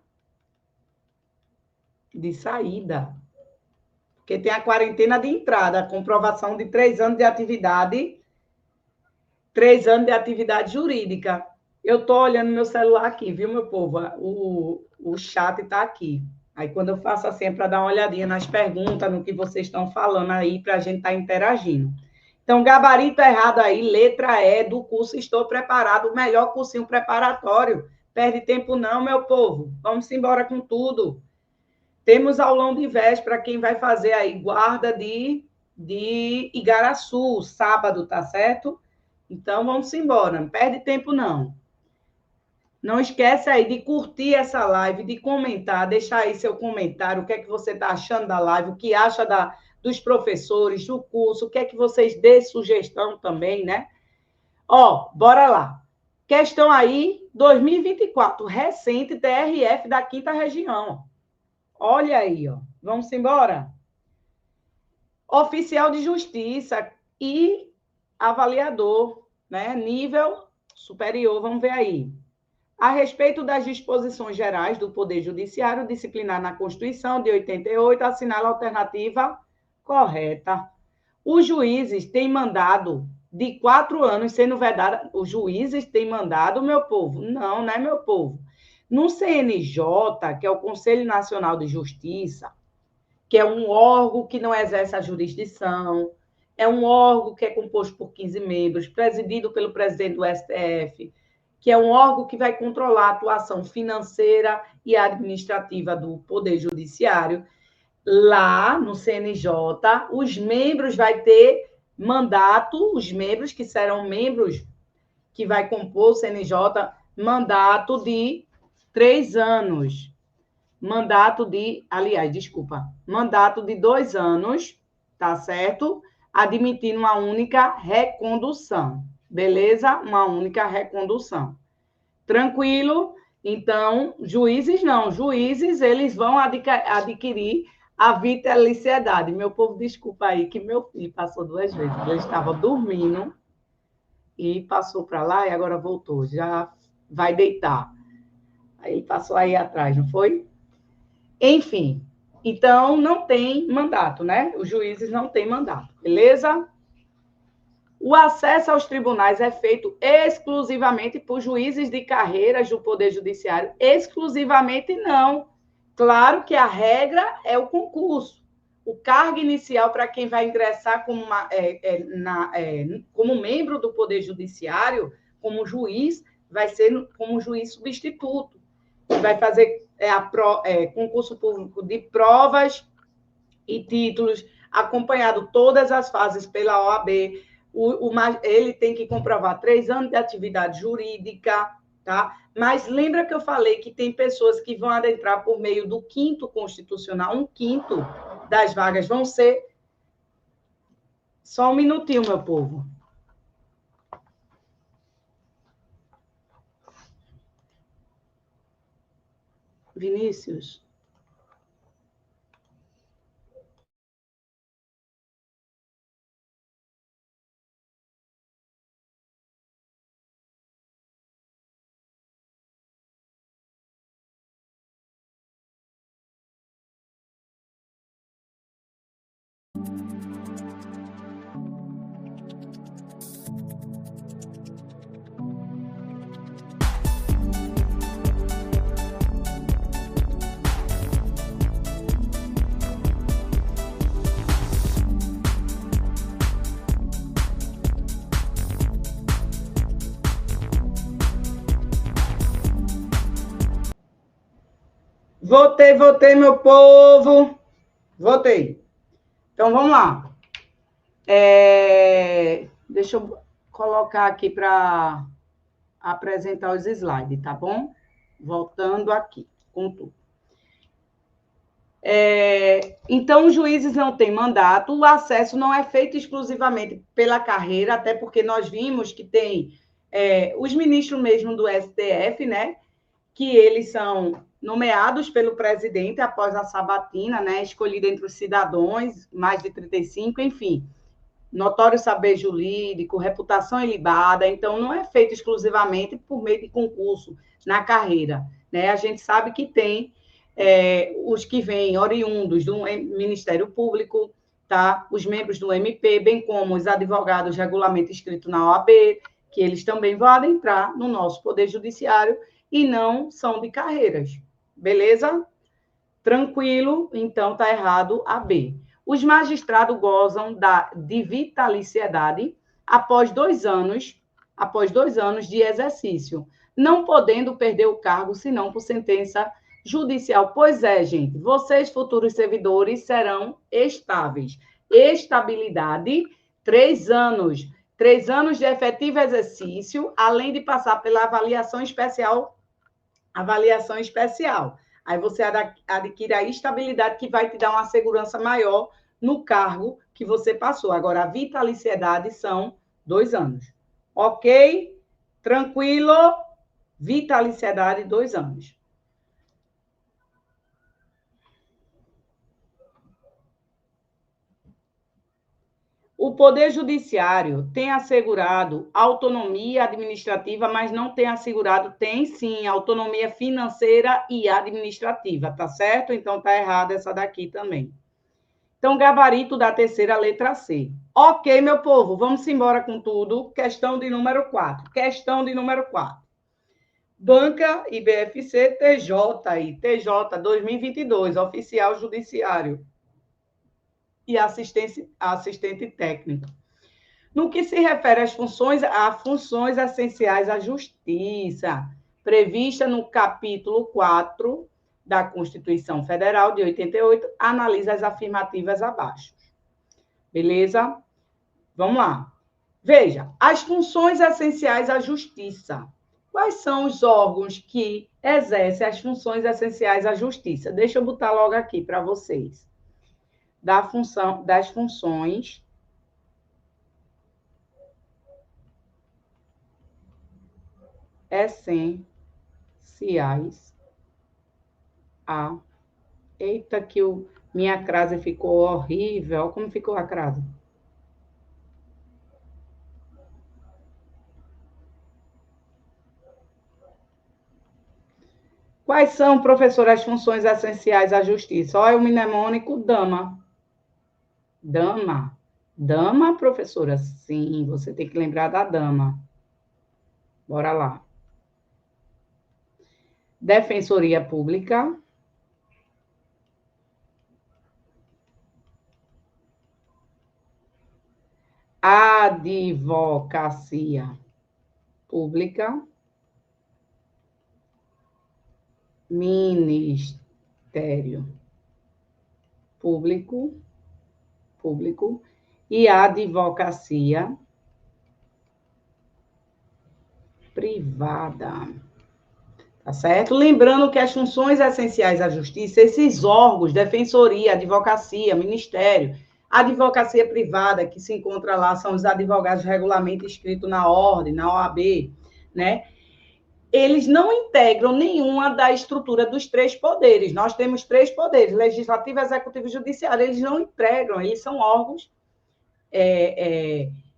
de saída. Porque tem a quarentena de entrada, a comprovação de 3 anos de atividade 3 anos de atividade jurídica. Eu estou olhando meu celular aqui, viu, meu povo? O chat está aqui. Aí, quando eu faço assim, é para dar uma olhadinha nas perguntas, no que vocês estão falando aí, para a gente estar interagindo. Então, gabarito errado aí, letra E do curso Estou Preparado, o melhor cursinho preparatório. Perde tempo não, meu povo. Vamos embora com tudo. Temos aulão de véspera, quem vai fazer aí guarda de Igaraçu, sábado, tá certo? Então, vamos embora, não perde tempo, não. Não esquece aí de curtir essa live, de comentar, deixar aí seu comentário, o que é que você está achando da live, o que acha dos professores, do curso, o que é que vocês dê sugestão também, né? Ó, bora lá. Questão aí, 2024, recente TRF da 5ª região. Olha aí, ó. Vamos embora? Oficial de justiça e avaliador, né? Nível superior, vamos ver aí. A respeito das disposições gerais do Poder Judiciário disciplinar na Constituição de 88, assinala a alternativa correta. Os juízes têm mandado de 4 anos sendo vedada. Os juízes têm mandado, meu povo? Não, né, meu povo? No CNJ, que é o Conselho Nacional de Justiça, que é um órgão que não exerce a jurisdição, é um órgão que é composto por 15 membros, presidido pelo presidente do STF, que é um órgão que vai controlar a atuação financeira e administrativa do Poder Judiciário. Lá no CNJ, os membros vai ter mandato, os membros que serão membros que vai compor o CNJ, mandato de 3 anos. Mandato de 2 anos, tá certo? Admitindo uma única recondução, beleza? Uma única recondução. Tranquilo? Então, juízes não. Juízes, eles vão adquirir a vitaliciedade. Meu povo, desculpa aí, que meu filho passou 2 vezes. Ele estava dormindo e passou para lá e agora voltou. Já vai deitar. Aí ele passou aí atrás, não foi? Enfim, então não tem mandato, né? Os juízes não têm mandato, beleza? O acesso aos tribunais é feito exclusivamente por juízes de carreiras do Poder Judiciário. Exclusivamente não. Claro que a regra é o concurso. O cargo inicial para quem vai ingressar como membro do Poder Judiciário, como juiz, vai ser como juiz substituto. Vai fazer concurso público de provas e títulos, acompanhado todas as fases pela OAB. Ele tem que comprovar 3 anos de atividade jurídica, tá? Mas lembra que eu falei que tem pessoas que vão adentrar por meio do 5º constitucional, 1/5 das vagas vão ser... Só um minutinho, meu povo. Vinícius. Voltei, meu povo. Voltei. Então, vamos lá. Deixa eu colocar aqui para apresentar os slides, tá bom? Voltando aqui, com tudo. Então, os juízes não têm mandato, o acesso não é feito exclusivamente pela carreira, até porque nós vimos que tem os ministros mesmo do STF, né? Que eles são nomeados pelo presidente após a sabatina, né? Escolhido entre os cidadãos, mais de 35, enfim. Notório saber jurídico, reputação ilibada, então não é feito exclusivamente por meio de concurso na carreira, né? A gente sabe que tem os que vêm oriundos do Ministério Público, tá? Os membros do MP, bem como os advogados regularmente inscritos na OAB, que eles também vão adentrar no nosso Poder Judiciário e não são de carreiras, beleza? Tranquilo, então tá errado a B. Os magistrados gozam de vitaliciedade após 2 anos de exercício, não podendo perder o cargo senão por sentença judicial. Pois é, gente, vocês, futuros servidores, serão estáveis. Estabilidade, 3 anos. 3 anos de efetivo exercício, além de passar pela avaliação especial. Aí você adquire a estabilidade que vai te dar uma segurança maior no cargo que você passou. Agora, a vitaliciedade são 2 anos. Ok? Tranquilo? Vitaliciedade, 2 anos. O Poder Judiciário tem assegurado autonomia administrativa, mas não tem assegurado, tem sim, autonomia financeira e administrativa, tá certo? Então, tá errada essa daqui também. Então, gabarito da terceira letra C. Ok, meu povo, vamos embora com tudo. Questão de número 4. Banca IBFC TJ 2022, oficial judiciário e assistente técnico. No que se refere às funções essenciais à justiça, prevista no capítulo 4 da Constituição Federal de 88, analisa as afirmativas abaixo. Beleza? Vamos lá. Veja, as funções essenciais à justiça. Quais são os órgãos que exercem as funções essenciais à justiça? Deixa eu botar logo aqui para vocês. Das funções essenciais a... Eita, que minha crase ficou horrível. Como ficou a crase? Quais são, professor, as funções essenciais à justiça? Olha o mnemônico dama. Dama. Dama, professora? Sim, você tem que lembrar da dama. Bora lá. Defensoria Pública. Advocacia Pública. Ministério Público e advocacia privada. Tá certo? Lembrando que as funções essenciais à justiça, esses órgãos, defensoria, advocacia, ministério, advocacia privada, que se encontra lá, são os advogados de regulamento inscritos na ordem, na OAB, né? Eles não integram nenhuma da estrutura dos três poderes. Nós temos três poderes, legislativo, executivo e judiciário. Eles não integram, eles são órgãos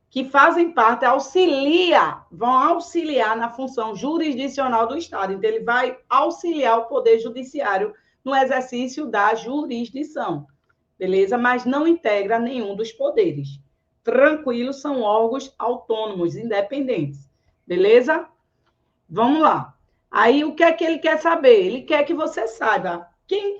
que fazem parte, vão auxiliar na função jurisdicional do Estado. Então, ele vai auxiliar o Poder Judiciário no exercício da jurisdição, beleza? Mas não integra nenhum dos poderes. Tranquilo, são órgãos autônomos, independentes, beleza? Vamos lá. Aí, o que é que ele quer saber? Ele quer que você saiba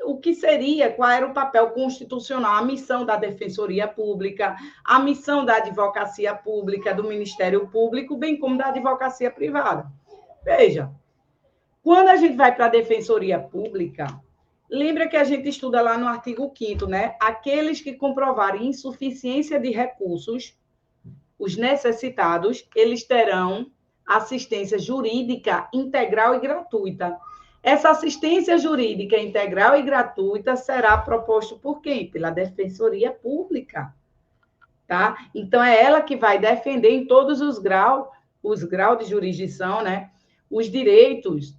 o que seria, qual era o papel constitucional, a missão da Defensoria Pública, a missão da Advocacia Pública, do Ministério Público, bem como da Advocacia Privada. Veja, quando a gente vai para a Defensoria Pública, lembra que a gente estuda lá no artigo 5º, né? Aqueles que comprovarem insuficiência de recursos, os necessitados, eles terão assistência jurídica integral e gratuita. Essa assistência jurídica integral e gratuita será proposta por quem? Pela Defensoria Pública, tá? Então, é ela que vai defender em todos os graus de jurisdição, né? Os direitos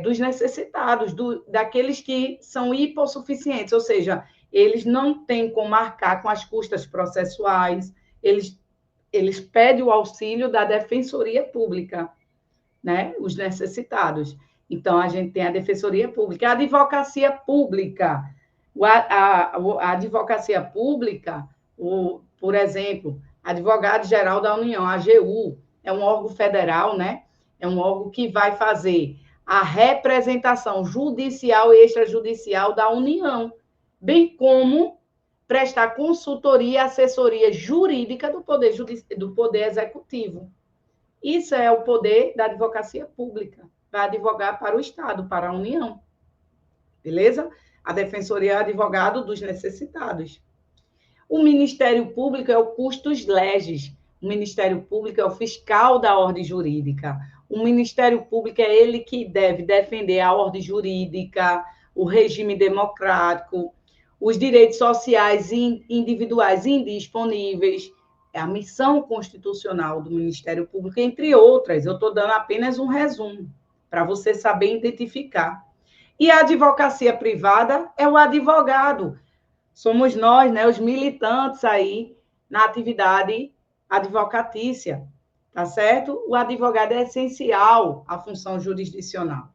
dos necessitados, daqueles que são hipossuficientes, ou seja, eles não têm como marcar com as custas processuais, eles pedem o auxílio da Defensoria Pública, né? Os necessitados. Então, a gente tem a Defensoria Pública. A Advocacia Pública. A Advocacia Pública, por exemplo, Advogado-Geral da União, a AGU, é um órgão federal, né? É um órgão que vai fazer a representação judicial e extrajudicial da União, bem como prestar consultoria e assessoria jurídica do Poder Executivo. Isso é o poder da advocacia pública, para advogar para o Estado, para a União. Beleza? A Defensoria é o advogado dos necessitados. O Ministério Público é o custos legis. O Ministério Público é o fiscal da ordem jurídica. O Ministério Público é ele que deve defender a ordem jurídica, o regime democrático, os direitos sociais individuais indisponíveis. É a missão constitucional do Ministério Público, entre outras. Eu estou dando apenas um resumo, para você saber identificar. E a advocacia privada é o advogado. Somos nós, né, os militantes aí na atividade advocatícia, tá certo? O advogado é essencial à função jurisdicional,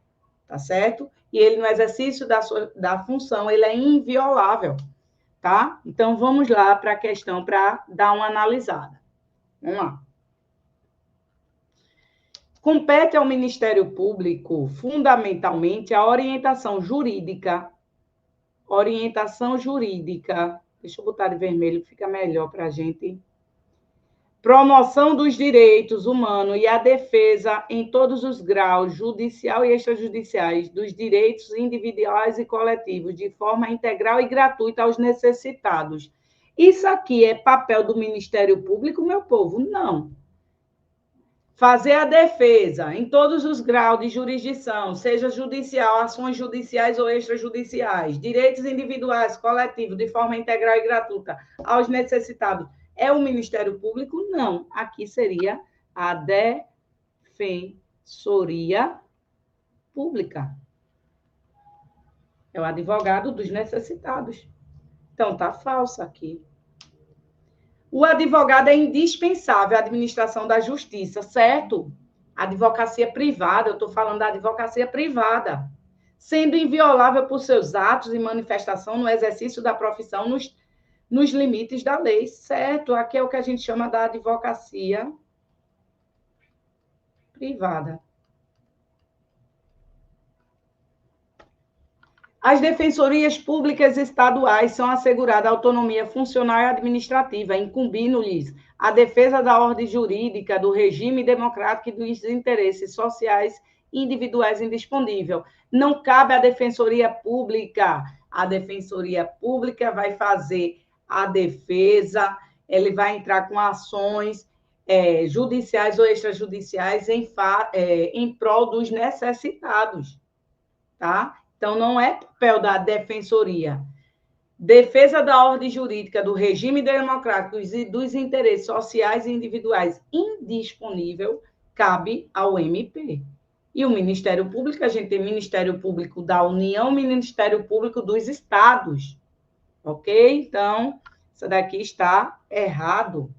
tá certo? E ele, no exercício da função, ele é inviolável, tá? Então, vamos lá para a questão para dar uma analisada. Vamos lá. Compete ao Ministério Público, fundamentalmente, a orientação jurídica. Deixa eu botar de vermelho, que fica melhor para a gente. Promoção dos direitos humanos e a defesa em todos os graus, judicial e extrajudiciais, dos direitos individuais e coletivos, de forma integral e gratuita aos necessitados. Isso aqui é papel do Ministério Público, meu povo? Não. Fazer a defesa em todos os graus de jurisdição, seja judicial, ações judiciais ou extrajudiciais, direitos individuais, coletivos, de forma integral e gratuita, aos necessitados, é o Ministério Público? Não. Aqui seria a Defensoria Pública. É o advogado dos necessitados. Então, está falso aqui. O advogado é indispensável à administração da justiça, certo? Advocacia privada, eu estou falando da advocacia privada, sendo inviolável por seus atos e manifestação no exercício da profissão nos limites da lei, certo? Aqui é o que a gente chama da advocacia privada. As defensorias públicas estaduais são assegurada autonomia funcional e administrativa, incumbindo-lhes a defesa da ordem jurídica, do regime democrático e dos interesses sociais individuais indisponível. Não cabe à defensoria pública. A defensoria pública vai fazer a defesa, ele vai entrar com ações judiciais ou extrajudiciais em prol dos necessitados, tá? Então, não é papel da defensoria. Defesa da ordem jurídica, do regime democrático e dos interesses sociais e individuais indisponível, cabe ao MP. E o Ministério Público, a gente tem Ministério Público da União, Ministério Público dos Estados. Ok? Então, isso daqui está errado.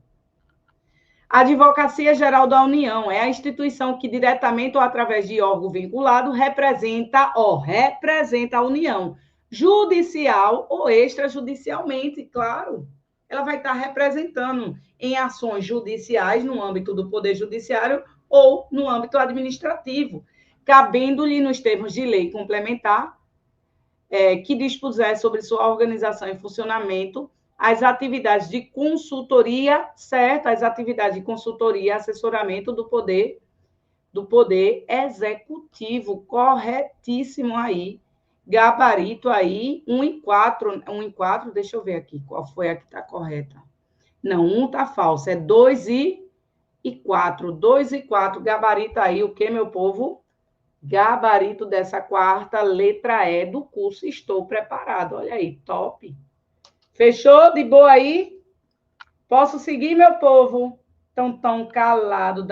A Advocacia Geral da União é a instituição que, diretamente ou através de órgão vinculado, representa a União, judicial ou extrajudicialmente, claro. Ela vai estar representando em ações judiciais no âmbito do Poder Judiciário ou no âmbito administrativo, cabendo-lhe nos termos de lei complementar que dispuser sobre sua organização e funcionamento as atividades de consultoria, certo? As atividades de consultoria e assessoramento do poder executivo, corretíssimo aí. Gabarito aí, 1 e 4, deixa eu ver aqui, qual foi a que está correta. Não, 1 está falso, é 2 e 4. 2 e 4, gabarito aí, o que, meu povo? Gabarito dessa quarta, letra E do curso Estou Preparado. Olha aí, top. Fechou? De boa aí? Posso seguir, meu povo? Tão calado.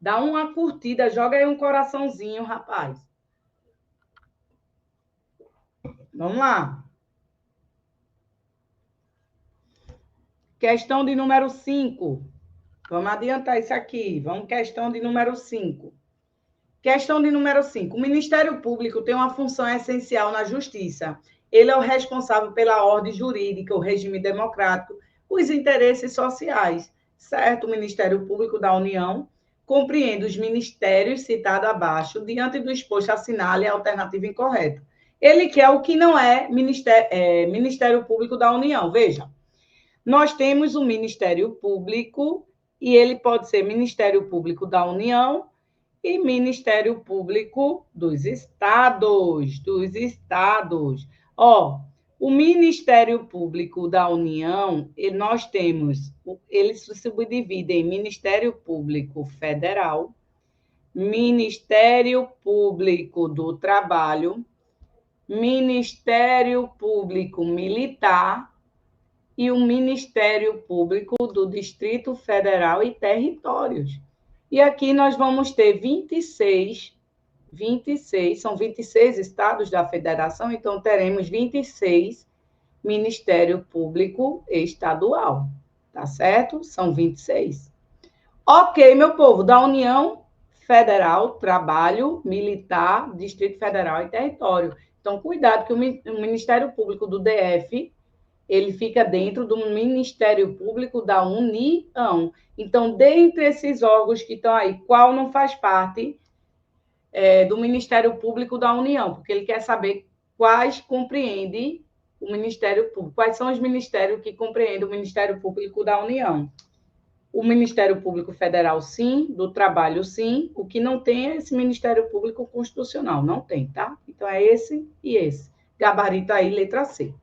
Dá uma curtida, joga aí um coraçãozinho, rapaz. Vamos lá. Questão de número 5. Vamos adiantar isso aqui. Vamos, questão de número 5. Questão de número 5. O Ministério Público tem uma função essencial na justiça. Ele é o responsável pela ordem jurídica, o regime democrático, os interesses sociais, certo? O Ministério Público da União compreende os ministérios citados abaixo, diante do exposto, assinale a alternativa incorreta. Ele quer o que não é Ministério Público da União. Veja, nós temos o Ministério Público e ele pode ser Ministério Público da União e Ministério Público dos Estados. O Ministério Público da União, nós temos, ele se subdivide em Ministério Público Federal, Ministério Público do Trabalho, Ministério Público Militar e o Ministério Público do Distrito Federal e Territórios. E aqui nós vamos ter 26, são 26 estados da federação, então teremos 26 Ministério Público Estadual, tá certo? São 26. Ok, meu povo, da União Federal, Trabalho, Militar, Distrito Federal e Território. Então, cuidado que o Ministério Público do DF, ele fica dentro do Ministério Público da União. Então, dentre esses órgãos que estão aí, qual não faz parte do Ministério Público da União? Porque ele quer saber quais compreende o Ministério Público, quais são os ministérios que compreendem o Ministério Público da União. O Ministério Público Federal, sim, do Trabalho, sim. O que não tem é esse Ministério Público Constitucional, não tem, tá? Então, é esse e esse. Gabarito aí, letra C.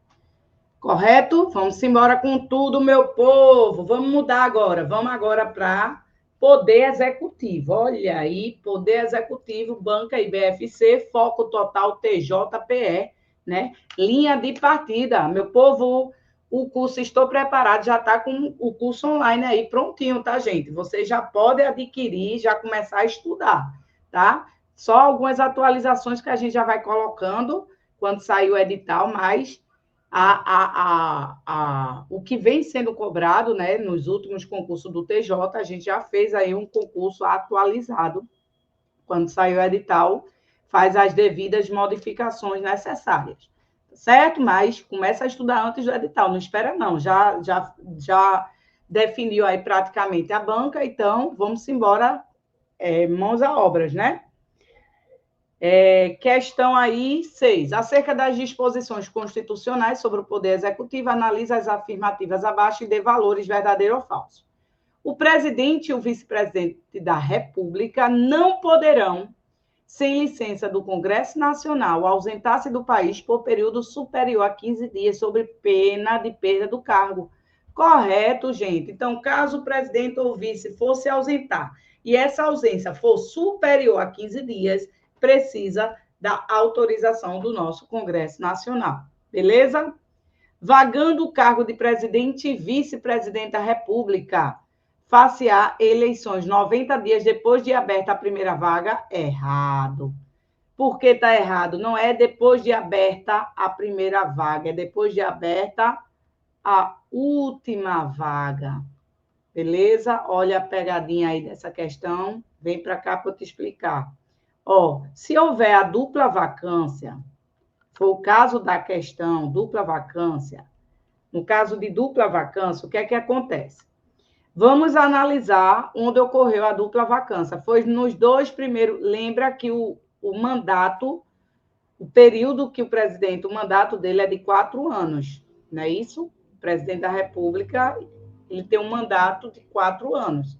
Correto? Vamos embora com tudo, meu povo. Vamos mudar agora. Vamos agora para Poder Executivo. Olha aí, Poder Executivo, Banca IBFC, Foco Total TJPE, né? Linha de partida. Meu povo, o curso Estou Preparado já está com o curso online aí prontinho, tá, gente? Você já pode adquirir, já começar a estudar, tá? Só algumas atualizações que a gente já vai colocando quando sair o edital, mas o que vem sendo cobrado, né, nos últimos concursos do TJ, a gente já fez aí um concurso atualizado. Quando sair o edital, faz as devidas modificações necessárias, certo? Mas começa a estudar antes do edital, não espera não, já definiu aí praticamente a banca, então vamos embora, mãos à obras, né? Questão aí 6. Acerca das disposições constitucionais sobre o Poder Executivo, analisa as afirmativas abaixo e dê valores verdadeiro ou falso. O presidente e o vice-presidente da República não poderão, sem licença do Congresso Nacional, ausentar-se do país por período superior a 15 dias, sob pena de perda do cargo. Correto, gente? Então, caso o presidente ou o vice fosse ausentar e essa ausência for superior a 15 dias, precisa da autorização do nosso Congresso Nacional. Beleza? Vagando o cargo de presidente e vice-presidente da República, far-se-á eleições 90 dias depois de aberta a primeira vaga. Errado. Por que está errado? Não é depois de aberta a primeira vaga, é depois de aberta a última vaga. Beleza? Olha a pegadinha aí dessa questão. Vem para cá para eu te explicar. Se houver a dupla vacância, foi o caso da questão dupla vacância, no caso de dupla vacância, o que é que acontece? Vamos analisar onde ocorreu a dupla vacância. Foi nos 2 primeiros... Lembra que o mandato, o período que o mandato dele é de 4 anos, não é isso? O presidente da República, ele tem um mandato de 4 anos.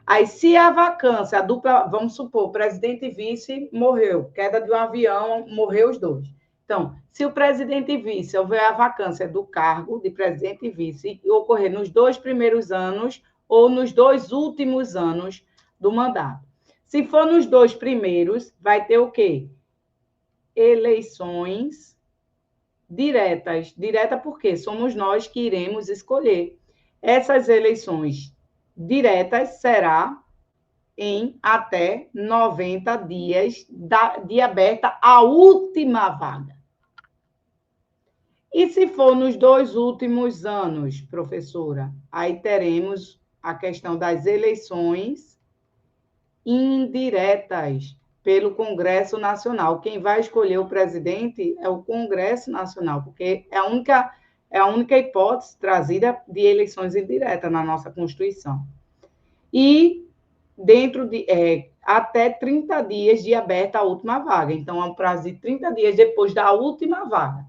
Aí, se a vacância, a dupla, vamos supor, presidente e vice morreu, queda de um avião, morreu os dois. Então, se o presidente e vice houver a vacância do cargo de presidente e vice e ocorrer nos 2 primeiros anos ou nos 2 últimos anos do mandato. Se for nos 2 primeiros, vai ter o quê? Eleições diretas. Direta porque somos nós que iremos escolher. Essas eleições diretas será em até 90 dias de aberta a última vaga. E se for nos 2 últimos anos, professora, aí teremos a questão das eleições indiretas pelo Congresso Nacional. Quem vai escolher o presidente é o Congresso Nacional, porque é a única hipótese trazida de eleições indiretas na nossa Constituição. E dentro de até 30 dias de aberta a última vaga. Então, é um prazo de 30 dias depois da última vaga.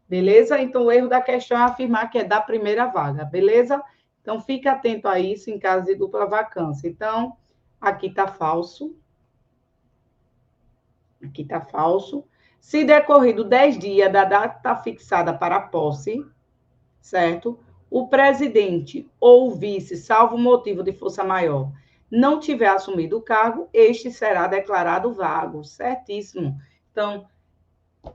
Beleza? Então, o erro da questão é afirmar que é da primeira vaga. Beleza? Então, fique atento a isso em caso de dupla vacância. Então, aqui está falso. Aqui está falso. Se decorrido 10 dias da data fixada para a posse, certo? O presidente ou o vice, salvo motivo de força maior, não tiver assumido o cargo, este será declarado vago. Certíssimo. Então,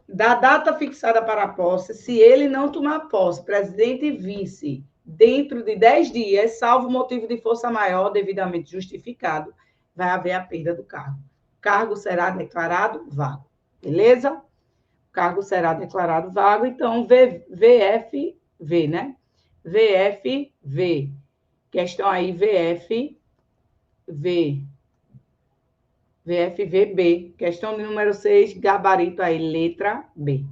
da data fixada para a posse, se ele não tomar posse, presidente e vice, dentro de 10 dias, salvo motivo de força maior devidamente justificado, vai haver a perda do cargo. O cargo será declarado vago. Beleza? O cargo será declarado vago, então VFV, né? VFV. Questão aí, VFVB. Questão de número 6, gabarito aí, letra B.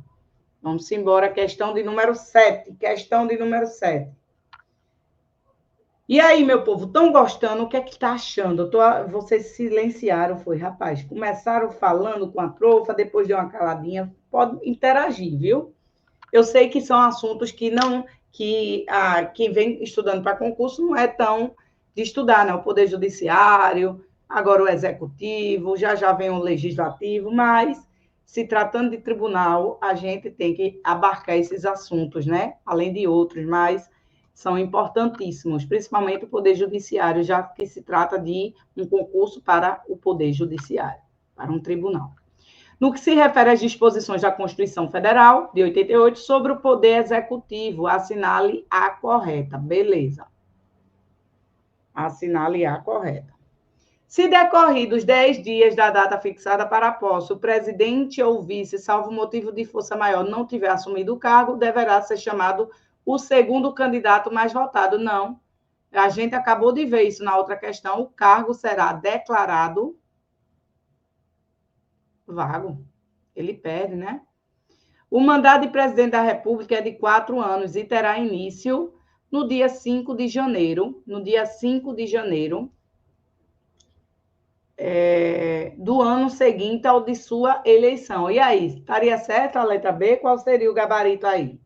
Vamos embora, questão de número 7. Questão de número 7. E aí, meu povo, estão gostando? O que é que está achando? Vocês silenciaram, foi, rapaz? Começaram falando com a profa, depois deu uma caladinha. Pode interagir, viu? Eu sei que são assuntos que quem vem estudando para concurso não é tão de estudar, né? O Poder Judiciário, agora o Executivo, já vem o Legislativo, mas se tratando de tribunal, a gente tem que abarcar esses assuntos, né? Além de outros, mas são importantíssimos, principalmente o Poder Judiciário, já que se trata de um concurso para o Poder Judiciário, para um tribunal. No que se refere às disposições da Constituição Federal, de 88, sobre o Poder Executivo, assinale a correta. Beleza. Assinale a correta. Se decorridos 10 dias da data fixada para a posse, o presidente ou vice, salvo motivo de força maior, não tiver assumido o cargo, deverá ser chamado o segundo candidato mais votado. Não. A gente acabou de ver isso na outra questão. O cargo será declarado vago. Ele perde, né? O mandato de presidente da República é de 4 anos e terá início no dia 5 de janeiro. No dia 5 de janeiro do ano seguinte ao de sua eleição. E aí, estaria certa a letra B? Qual seria o gabarito aí?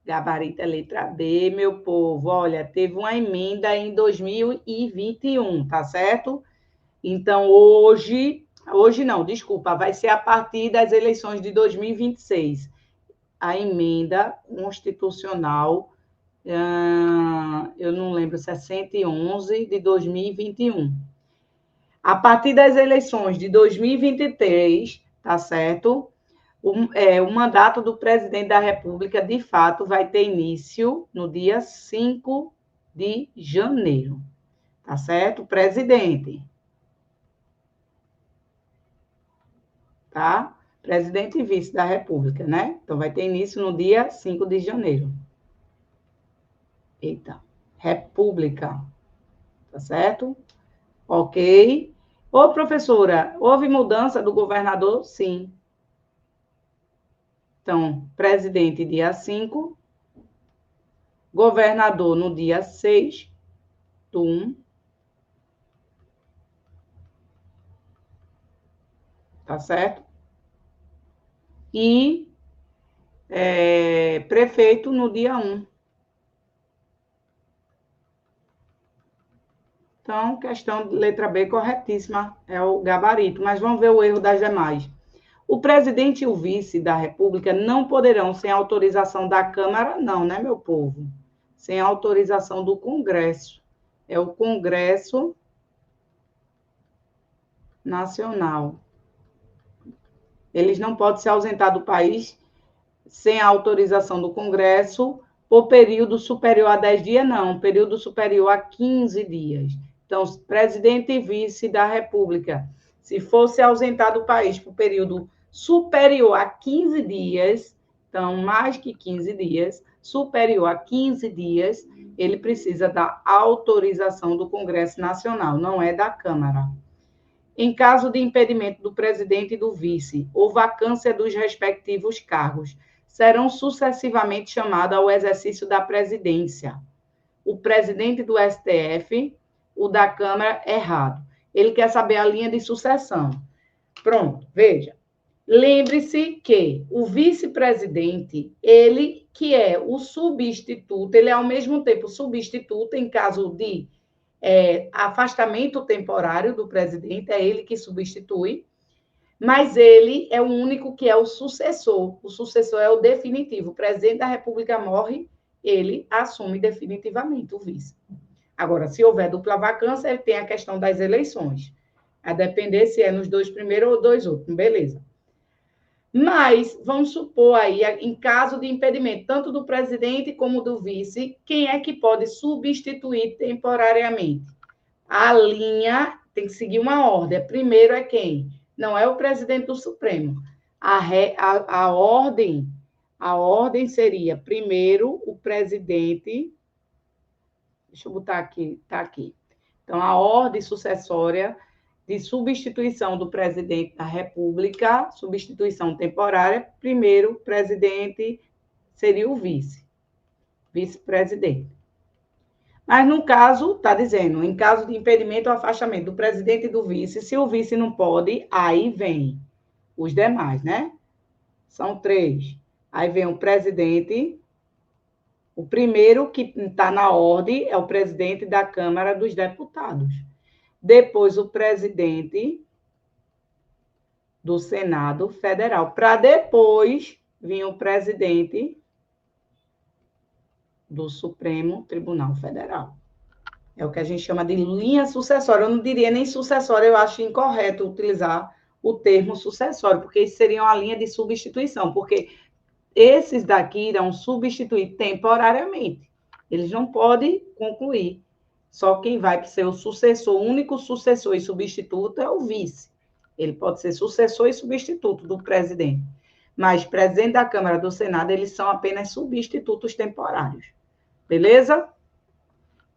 Gabarito é letra B, meu povo. Olha, teve uma emenda em 2021, tá certo? Então, hoje não, desculpa, vai ser a partir das eleições de 2026. A emenda constitucional, eu não lembro, 611 de 2021. A partir das eleições de 2023, tá certo? O mandato do presidente da República, de fato, vai ter início no dia 5 de janeiro. Tá certo? Presidente. Tá? Presidente e vice da República, né? Então, vai ter início no dia 5 de janeiro. Eita. República. Tá certo? Ok. Ô, professora, houve mudança do governador? Sim. Então, presidente dia 5, governador no dia 6 do 1, tá certo? E prefeito no dia 1. Então, questão de letra B corretíssima, é o gabarito. Mas vamos ver o erro das demais. O presidente e o vice da República não poderão, sem autorização da Câmara, não, né, meu povo? Sem autorização do Congresso. É o Congresso Nacional. Eles não podem se ausentar do país sem a autorização do Congresso por período superior a 10 dias, não, período superior a 15 dias. Então, presidente e vice da República, se fosse ausentar do país por período superior a 15 dias, então, mais que 15 dias, superior a 15 dias, ele precisa da autorização do Congresso Nacional, não é da Câmara. Em caso de impedimento do presidente e do vice, ou vacância dos respectivos cargos, serão sucessivamente chamados ao exercício da presidência. O presidente do STF, o da Câmara, errado. Ele quer saber a linha de sucessão. Pronto, veja. Lembre-se que o vice-presidente, ele que é o substituto, ele é ao mesmo tempo substituto em caso de afastamento temporário do presidente, é ele que substitui, mas ele é o único que é o sucessor. O sucessor é o definitivo. O presidente da República morre, ele assume definitivamente o vice. Agora, se houver dupla vacância, ele tem a questão das eleições. A depender se é nos 2 primeiros ou 2 últimos, beleza. Mas, vamos supor aí, em caso de impedimento, tanto do presidente como do vice, quem é que pode substituir temporariamente? A linha tem que seguir uma ordem. Primeiro é quem? Não é o presidente do Supremo. A ordem seria, primeiro, o presidente. Deixa eu botar aqui, tá aqui. Então, a ordem sucessória de substituição do presidente da República, substituição temporária, primeiro presidente seria o vice-presidente. Mas no caso, está dizendo, em caso de impedimento ou afastamento do presidente e do vice, se o vice não pode, aí vem os demais, né? São 3. Aí vem o presidente. O primeiro que está na ordem é o presidente da Câmara dos Deputados. Depois, o presidente do Senado Federal, para depois vir o presidente do Supremo Tribunal Federal. É o que a gente chama de linha sucessória. Eu não diria nem sucessória, eu acho incorreto utilizar o termo sucessório, porque isso seria uma linha de substituição, porque esses daqui irão substituir temporariamente. Eles não podem concluir. Só quem vai ser o sucessor, o único sucessor e substituto é o vice. Ele pode ser sucessor e substituto do presidente. Mas presidente da Câmara, do Senado, eles são apenas substitutos temporários. Beleza?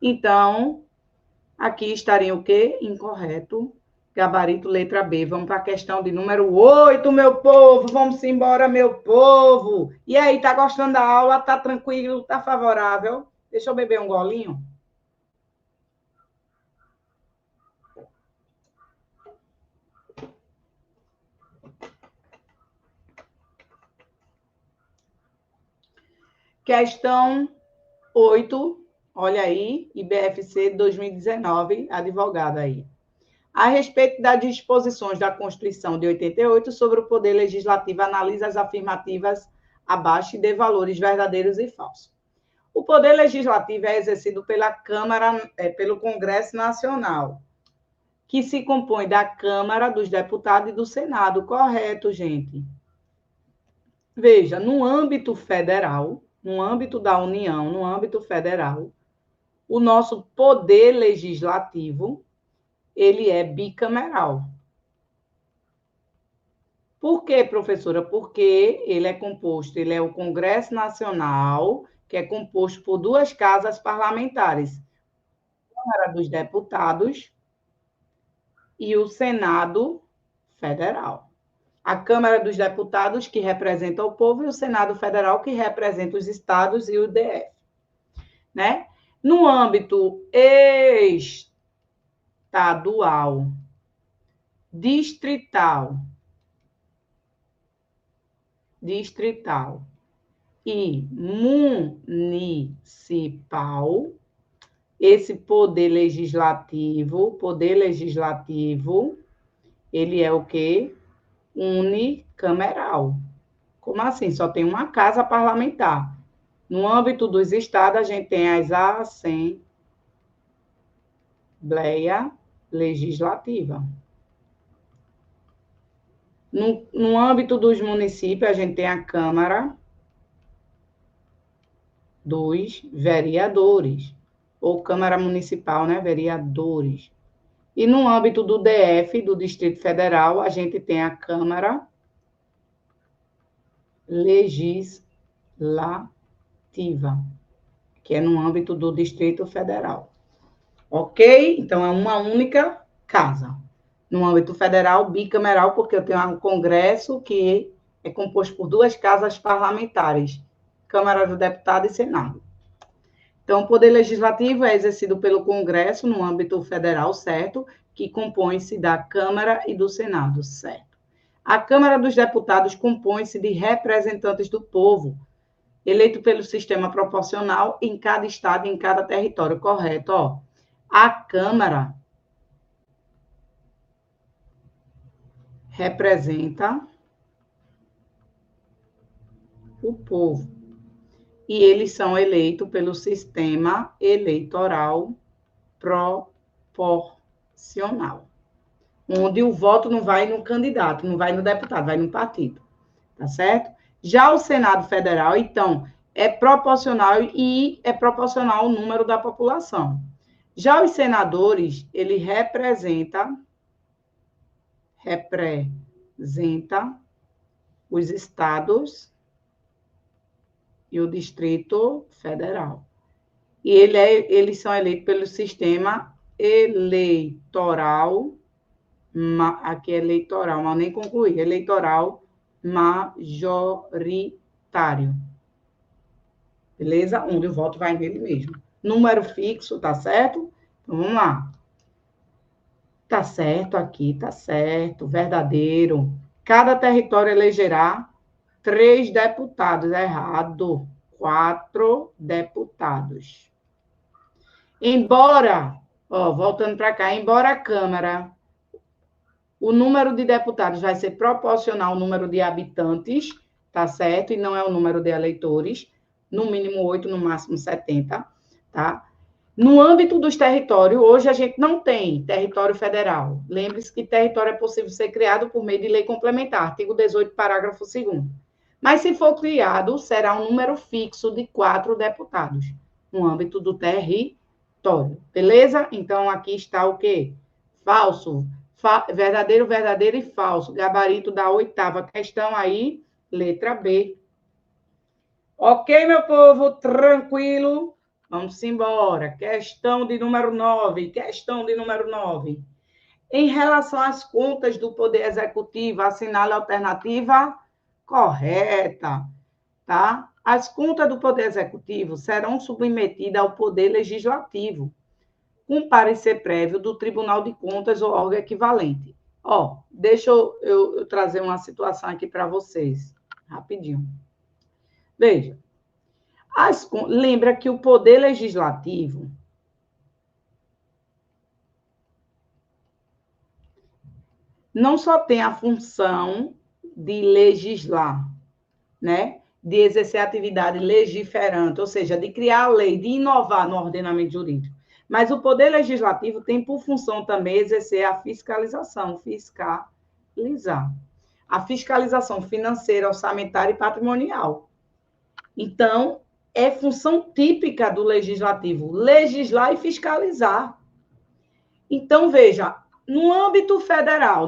Então, aqui estaria o quê? Incorreto. Gabarito, letra B. Vamos para a questão de número 8, meu povo. Vamos embora, meu povo. E aí, tá gostando da aula? Tá tranquilo? Tá favorável? Deixa eu beber um golinho. Questão 8, olha aí, IBFC 2019, advogado aí. A respeito das disposições da Constituição de 88 sobre o Poder Legislativo, analisa as afirmativas abaixo e dê valores verdadeiros e falsos. O Poder Legislativo é exercido pela Câmara, pelo Congresso Nacional, que se compõe da Câmara, dos Deputados e do Senado. Correto, gente? Veja, no âmbito federal, no âmbito da União, no âmbito federal, o nosso poder legislativo, ele é bicameral. Por quê, professora? Porque ele é o Congresso Nacional, que é composto por duas casas parlamentares, a Câmara dos Deputados e o Senado Federal. A Câmara dos Deputados, que representa o povo, e o Senado Federal, que representa os estados e o DF. Né? No âmbito estadual, distrital e municipal, esse poder legislativo, ele é o quê? Unicameral. Como assim? Só tem uma casa parlamentar. No âmbito dos estados, a gente tem as Assembleia Legislativa. No âmbito dos municípios, a gente tem a Câmara dos Vereadores, ou Câmara Municipal, né? Vereadores. E no âmbito do DF, do Distrito Federal, a gente tem a Câmara Legislativa, que é no âmbito do Distrito Federal. Ok? Então, é uma única casa. No âmbito federal, bicameral, porque eu tenho um Congresso que é composto por duas casas parlamentares, Câmara do Deputado e Senado. Então, o Poder Legislativo é exercido pelo Congresso no âmbito federal, certo? Que compõe-se da Câmara e do Senado, certo? A Câmara dos Deputados compõe-se de representantes do povo, eleito pelo sistema proporcional em cada estado e em cada território, correto? Ó, a Câmara representa o povo. E eles são eleitos pelo sistema eleitoral proporcional, onde o voto não vai no candidato, não vai no deputado, vai no partido, tá certo? Já o Senado Federal, então, é proporcional e é proporcional ao número da população. Já os senadores, ele representa os estados e o Distrito Federal. E eles são eleitos pelo sistema eleitoral, aqui é eleitoral, mas nem concluí, eleitoral majoritário. Beleza? Onde o voto vai nele mesmo. Número fixo, tá certo? Então, vamos lá. Tá certo aqui, tá certo, verdadeiro. Cada território elegerá 3 deputados, errado. 4 deputados. Embora, voltando para cá, embora a Câmara O número de deputados vai ser proporcional ao número de habitantes, tá certo? E não é o número de eleitores, no mínimo 8, no máximo 70, tá? No âmbito dos territórios, hoje a gente não tem território federal. Lembre-se que território é possível ser criado por meio de lei complementar, artigo 18, parágrafo 2º. Mas se for criado, será um número fixo de 4 deputados, no âmbito do território. Beleza? Então, aqui está o quê? Falso. Verdadeiro, verdadeiro e falso. Gabarito da 8ª questão aí, letra B. Ok, meu povo? Tranquilo? Vamos embora. Questão de número 9. Questão de número 9. Em relação às contas do Poder Executivo, assinale a alternativa correta, tá? As contas do Poder Executivo serão submetidas ao Poder Legislativo, com parecer prévio do Tribunal de Contas ou órgão equivalente. Ó, deixa eu trazer uma situação aqui para vocês, rapidinho. Veja, lembra que o Poder Legislativo não só tem a função de legislar, né? De exercer atividade legiferante, ou seja, de criar a lei, de inovar no ordenamento jurídico. Mas o Poder Legislativo tem por função também exercer a fiscalização, fiscalizar. A fiscalização financeira, orçamentária e patrimonial. Então, é função típica do Legislativo, legislar e fiscalizar. Então, veja, no âmbito federal,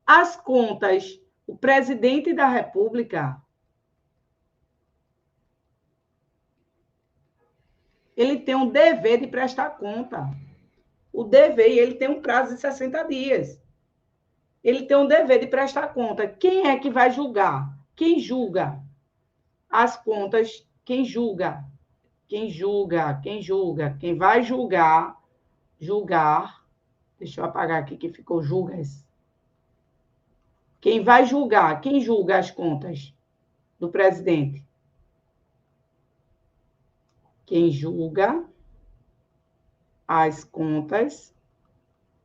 as contas, o presidente da República, ele tem um dever de prestar conta. O dever, e ele tem um prazo de 60 dias. Ele tem um dever de prestar conta. Quem é que vai julgar? Quem julga as contas? Quem julga? Quem vai julgar, deixa eu apagar aqui que ficou julgas. Quem vai julgar? Quem julga as contas do presidente? Quem julga as contas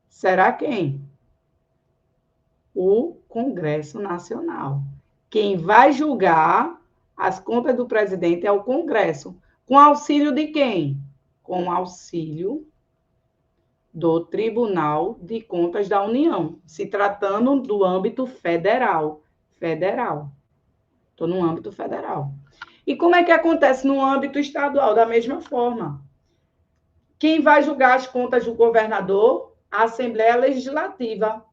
será quem? O Congresso Nacional. Quem vai julgar as contas do presidente é o Congresso. Com auxílio de quem? Com auxílio do Tribunal de Contas da União, se tratando do âmbito federal. Estou no âmbito federal. E como é que acontece no âmbito estadual? Da mesma forma. Quem vai julgar as contas do governador? A Assembleia Legislativa.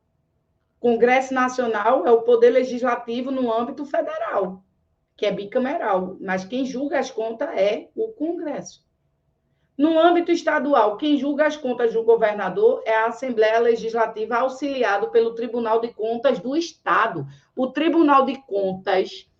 Congresso Nacional é o poder legislativo no âmbito federal, que é bicameral, mas quem julga as contas é o Congresso. No âmbito estadual, quem julga as contas do governador é a Assembleia Legislativa, auxiliado pelo Tribunal de Contas do Estado. O Tribunal de Contas,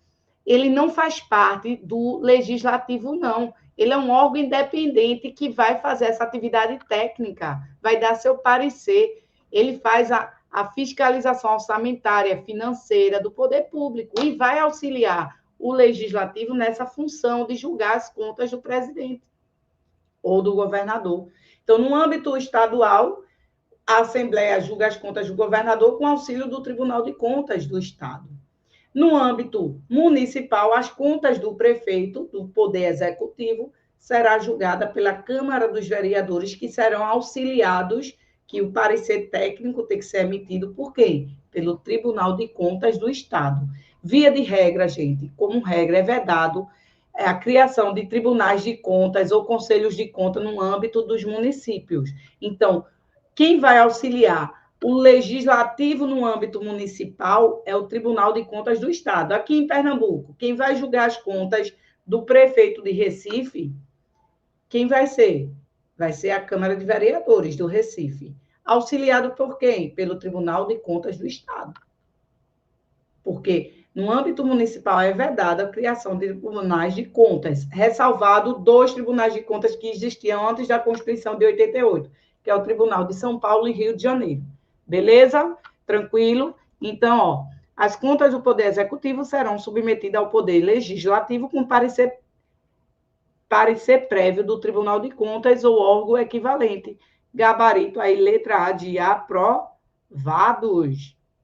ele não faz parte do legislativo, não. Ele é um órgão independente que vai fazer essa atividade técnica, vai dar seu parecer. Ele faz a fiscalização orçamentária, financeira do poder público e vai auxiliar o legislativo nessa função de julgar as contas do presidente ou do governador. Então, no âmbito estadual, a Assembleia julga as contas do governador com auxílio do Tribunal de Contas do Estado. No âmbito municipal, as contas do prefeito, do Poder Executivo, será julgada pela Câmara dos Vereadores, que serão auxiliados, que o parecer técnico tem que ser emitido por quem? Pelo Tribunal de Contas do Estado. Via de regra, gente, como regra, é vedado a criação de tribunais de contas ou conselhos de conta no âmbito dos municípios. Então, quem vai auxiliar o legislativo no âmbito municipal é o Tribunal de Contas do Estado. Aqui em Pernambuco, quem vai julgar as contas do prefeito de Recife, quem vai ser? Vai ser a Câmara de Vereadores do Recife. Auxiliado por quem? Pelo Tribunal de Contas do Estado. Porque no âmbito municipal é vedada a criação de tribunais de contas, ressalvado 2 tribunais de contas que existiam antes da Constituição de 88, que é o Tribunal de São Paulo e Rio de Janeiro. Beleza? Tranquilo? Então, ó, as contas do Poder Executivo serão submetidas ao Poder Legislativo com parecer prévio do Tribunal de Contas ou órgão equivalente, Gabarito aí, letra A de aprovados.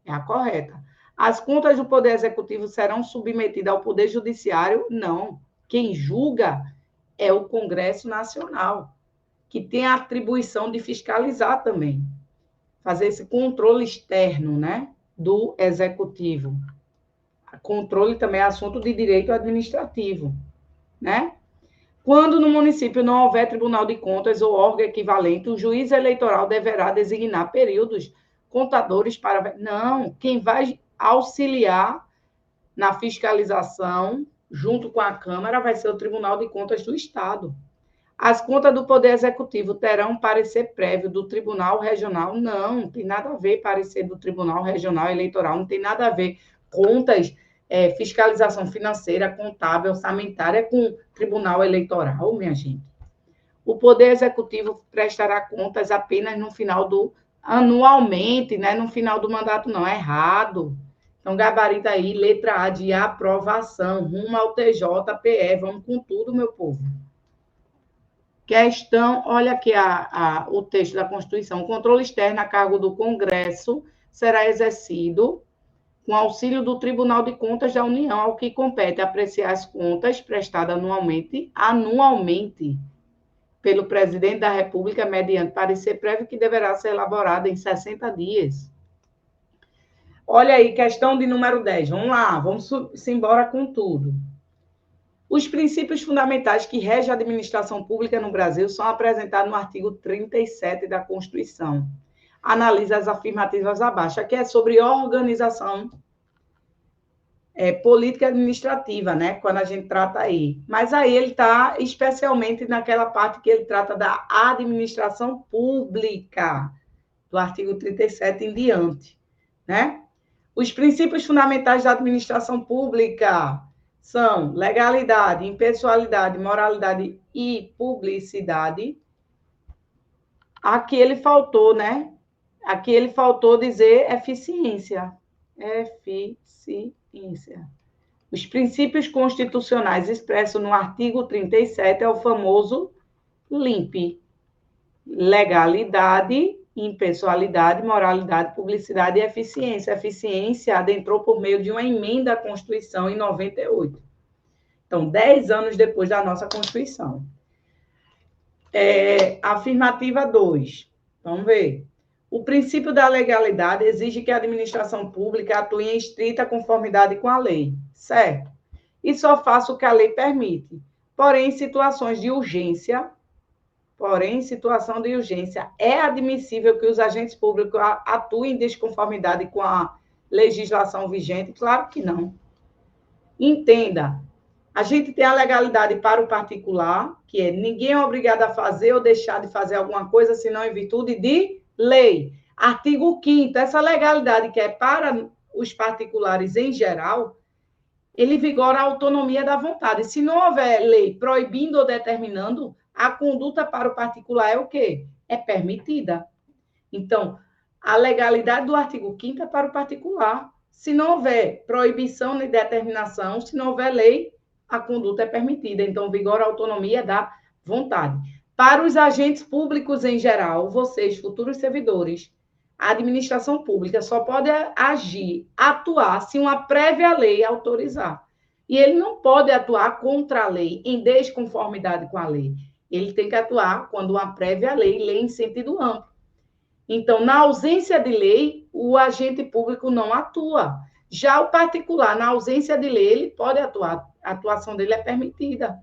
É a correta. As contas do Poder Executivo serão submetidas ao Poder Judiciário? Não. Quem julga é o Congresso Nacional, que tem a atribuição de fiscalizar também, fazer esse controle externo, né, do Executivo. Controle também é assunto de direito administrativo, né? Quando no município não houver Tribunal de Contas ou órgão equivalente, o juiz eleitoral deverá designar períodos contadores para... Não, quem vai auxiliar na fiscalização, junto com a Câmara, vai ser o Tribunal de Contas do Estado. As contas do Poder Executivo terão parecer prévio do Tribunal Regional? Não tem nada a ver parecer do Tribunal Regional Eleitoral, não tem nada a ver contas, fiscalização financeira, contábil, orçamentária com Tribunal Eleitoral, minha gente. O Poder Executivo prestará contas apenas no final do... anualmente, né? No final do mandato, não, é errado. Então, gabarita aí, letra A de aprovação, rumo ao TJPE, vamos com tudo, meu povo. Questão, olha aqui o texto da Constituição. O controle externo a cargo do Congresso será exercido com auxílio do Tribunal de Contas da União, ao que compete apreciar as contas prestadas anualmente, pelo presidente da República, mediante parecer prévio que deverá ser elaborado em 60 dias. Olha aí, questão de número 10. Vamos lá, vamos embora com tudo. Os princípios fundamentais que regem a administração pública no Brasil são apresentados no artigo 37 da Constituição. Analisa as afirmativas abaixo. Aqui é sobre organização política administrativa, né? Quando a gente trata aí. Mas aí ele está especialmente naquela parte que ele trata da administração pública, do artigo 37 em diante, né? Os princípios fundamentais da administração pública são legalidade, impessoalidade, moralidade e publicidade. Aqui ele faltou, né? Aqui ele faltou dizer eficiência. Eficiência. Os princípios constitucionais expressos no artigo 37 é o famoso LIMP. Legalidade, impessoalidade, moralidade, publicidade e eficiência. A eficiência adentrou por meio de uma emenda à Constituição em 98. Então, 10 anos depois da nossa Constituição. Afirmativa 2. Vamos ver. O princípio da legalidade exige que a administração pública atue em estrita conformidade com a lei, certo? E só faça o que a lei permite. Porém, em situação de urgência, é admissível que os agentes públicos atuem em desconformidade com a legislação vigente? Claro que não. Entenda, a gente tem a legalidade para o particular, que é ninguém é obrigado a fazer ou deixar de fazer alguma coisa, senão em virtude de lei. Artigo 5º, essa legalidade que é para os particulares em geral, ele vigora a autonomia da vontade. Se não houver lei proibindo ou determinando, a conduta para o particular é o quê? É permitida. Então, a legalidade do artigo 5º é para o particular. Se não houver proibição nem determinação, se não houver lei, a conduta é permitida. Então, vigora a autonomia da vontade. Para os agentes públicos em geral, vocês, futuros servidores, a administração pública só pode agir, atuar, se uma prévia lei autorizar. E ele não pode atuar contra a lei, em desconformidade com a lei. Ele tem que atuar quando uma prévia lei em sentido amplo. Então, na ausência de lei, o agente público não atua. Já o particular, na ausência de lei, ele pode atuar. A atuação dele é permitida.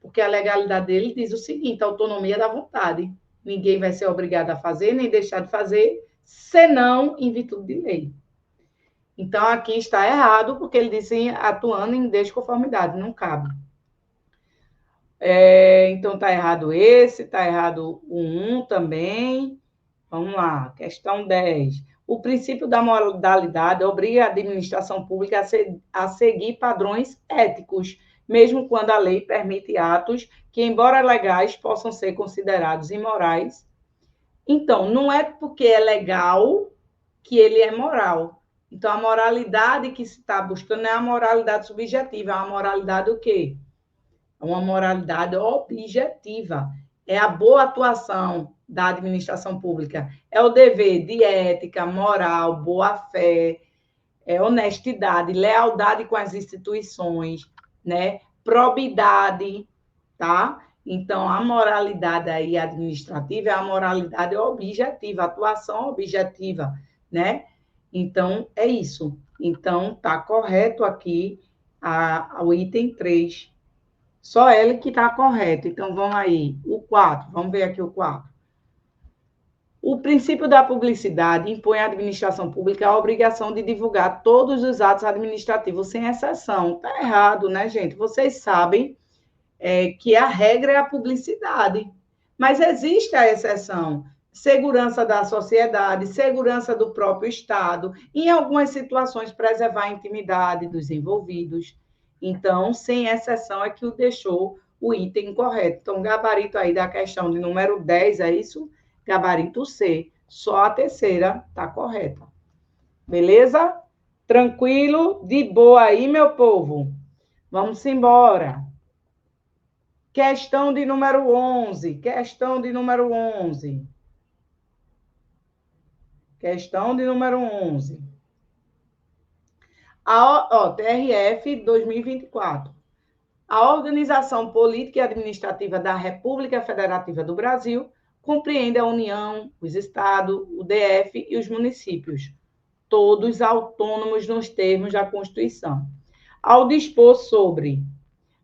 Porque a legalidade dele diz o seguinte, a autonomia da vontade. Ninguém vai ser obrigado a fazer, nem deixar de fazer, senão em virtude de lei. Então, aqui está errado, porque ele disse atuando em desconformidade, não cabe. Então, está errado esse, está errado o 1 também. Vamos lá, questão 10. O princípio da moralidade obriga a administração pública a seguir padrões éticos, mesmo quando a lei permite atos que, embora legais, possam ser considerados imorais. Então, não é porque é legal que ele é moral. Então, a moralidade que se está buscando não é a moralidade subjetiva, é uma moralidade o quê? É uma moralidade objetiva. É a boa atuação da administração pública é o dever de ética, moral, boa-fé, honestidade, lealdade com as instituições, né? Probidade, tá? Então, a moralidade aí administrativa é a moralidade objetiva, a atuação objetiva, né? Então, é isso. Então, tá correto aqui o item 3. Só ele que está correto. Então, vamos aí. O 4, vamos ver aqui o 4. O princípio da publicidade impõe à administração pública a obrigação de divulgar todos os atos administrativos, sem exceção. Está errado, né, gente? Vocês sabem que a regra é a publicidade, mas existe a exceção. Segurança da sociedade, segurança do próprio Estado, em algumas situações, preservar a intimidade dos envolvidos. Então, sem exceção, é que o deixou o item correto. Então, gabarito aí da questão de número 10, é isso? Gabarito C. Só a terceira está correta. Beleza? Tranquilo? De boa aí, meu povo? Vamos embora. Questão de número 11. Questão de número 11. Questão de número 11. TRF 2024. A Organização Política e Administrativa da República Federativa do Brasil compreende a União, os Estados, o DF e os municípios, todos autônomos nos termos da Constituição. Ao dispor sobre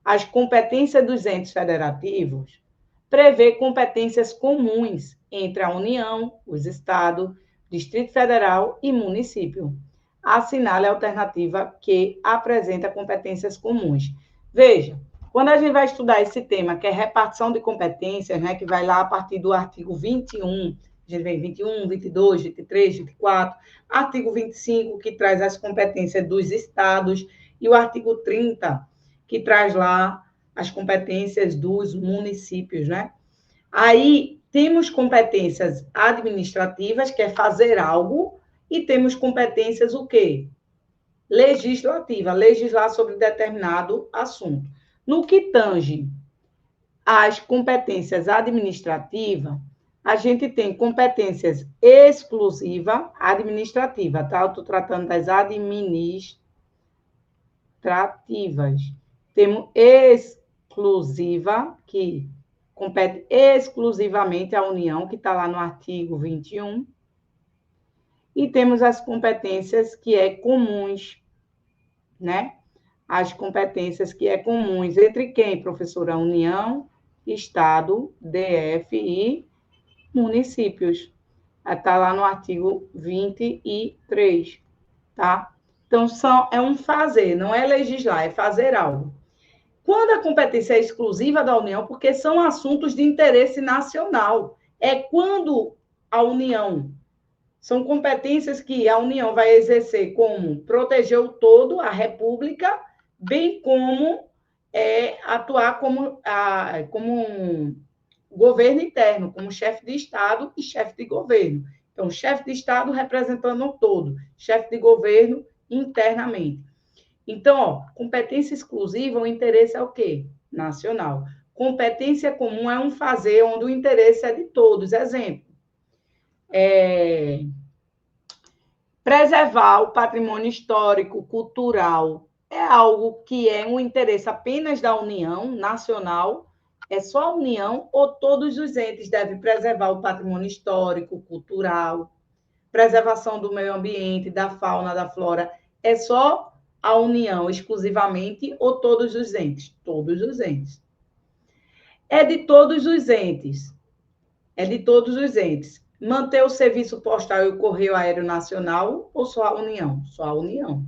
as competências dos entes federativos, prevê competências comuns entre a União, os Estados, Distrito Federal e município. Assinale a alternativa que apresenta competências comuns. Veja, quando a gente vai estudar esse tema, que é repartição de competências, né, que vai lá a partir do artigo 21, a gente vem 21, 22, 23, 24, artigo 25, que traz as competências dos estados, e o artigo 30, que traz lá as competências dos municípios, né? Aí temos competências administrativas, que é fazer algo, e temos competências o quê? Legislativa, legislar sobre determinado assunto. No que tange às competências administrativas, a gente tem competências exclusivas administrativas, tá? Eu estou tratando das administrativas. Temos exclusiva, que compete exclusivamente à União, que está lá no artigo 21. E temos as competências que é comuns, né? As competências que é comuns entre quem, professora? União, Estado, DF e municípios. Está lá no artigo 23, tá? Então, é um fazer, não é legislar, é fazer algo. Quando a competência é exclusiva da União, porque são assuntos de interesse nacional, é quando a União, são competências que a União vai exercer como proteger o todo, a República, bem como atuar como um governo interno, como chefe de Estado e chefe de governo. Então, chefe de Estado representando o todo, chefe de governo internamente. Então, competência exclusiva, o interesse é o quê? Nacional. Competência comum é um fazer onde o interesse é de todos. Exemplo, preservar o patrimônio histórico, cultural, é algo que é um interesse apenas da União nacional, é só a União ou todos os entes devem preservar o patrimônio histórico, cultural, preservação do meio ambiente, da fauna, da flora, é só a União exclusivamente ou todos os entes? Todos os entes. É de todos os entes. É de todos os entes. Manter o serviço postal e o correio aéreo nacional ou só a União? Só a União.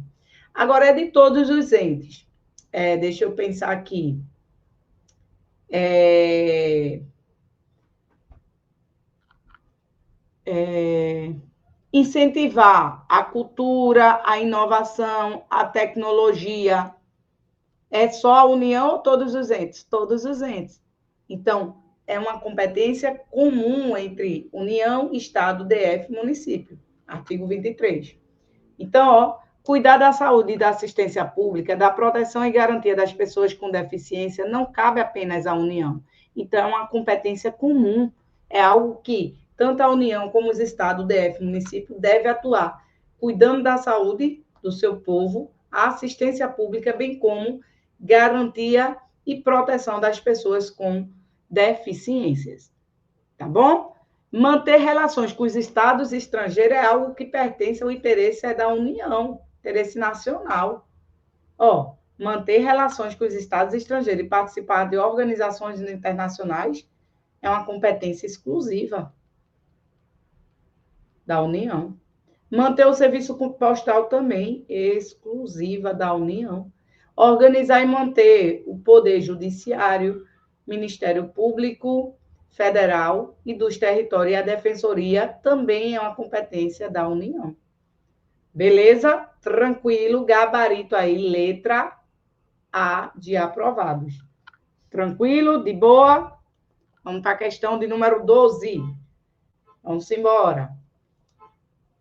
Agora, é de todos os entes. Deixa eu pensar aqui. Incentivar a cultura, a inovação, a tecnologia. É só a União ou todos os entes? Todos os entes. Então, é uma competência comum entre União, Estado, DF e município. Artigo 23. Então, cuidar da saúde e da assistência pública, da proteção e garantia das pessoas com deficiência, não cabe apenas à União. Então, é uma competência comum É algo que tanto a União como os estados, DF, município, devem atuar, cuidando da saúde do seu povo, a assistência pública, bem como garantia e proteção das pessoas com deficiências. Tá bom? Manter relações com os estados estrangeiros é algo que pertence ao interesse da União, interesse nacional. Ó, manter relações com os estados estrangeiros e participar de organizações internacionais é uma competência exclusiva da União. Manter o serviço postal também exclusiva da União. Organizar e manter o Poder Judiciário, Ministério Público Federal e dos Territórios e a Defensoria também é uma competência da União. Beleza? Tranquilo, gabarito aí, letra A de aprovados. Tranquilo? De boa? Vamos para a questão de número 12. Vamos embora.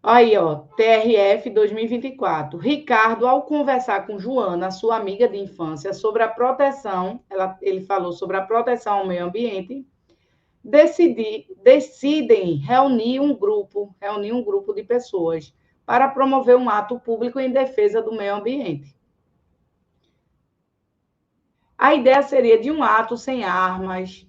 Aí, ó, TRF 2024. Ricardo, ao conversar com Joana, sua amiga de infância, sobre a proteção, ele falou sobre a proteção ao meio ambiente, decidem reunir um grupo de pessoas para promover um ato público em defesa do meio ambiente. A ideia seria de um ato sem armas,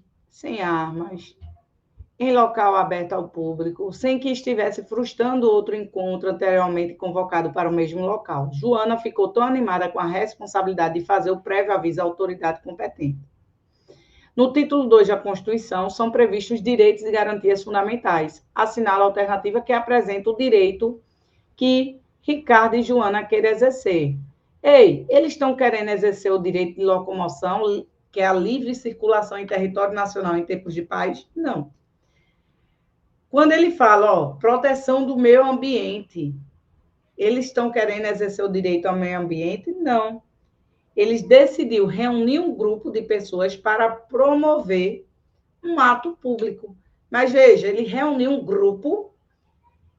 em local aberto ao público, sem que estivesse frustrando outro encontro anteriormente convocado para o mesmo local. Joana ficou tão animada com a responsabilidade de fazer o prévio aviso à autoridade competente. No título 2 da Constituição, são previstos direitos e garantias fundamentais. Assinala a alternativa que apresenta o direito que Ricardo e Joana querem exercer. Ei, eles estão querendo exercer o direito de locomoção, que é a livre circulação em território nacional em tempos de paz? Não. Quando ele fala, ó, proteção do meio ambiente, eles estão querendo exercer o direito ao meio ambiente? Não. Eles decidiram reunir um grupo de pessoas para promover um ato público. Mas veja, ele reuniu um grupo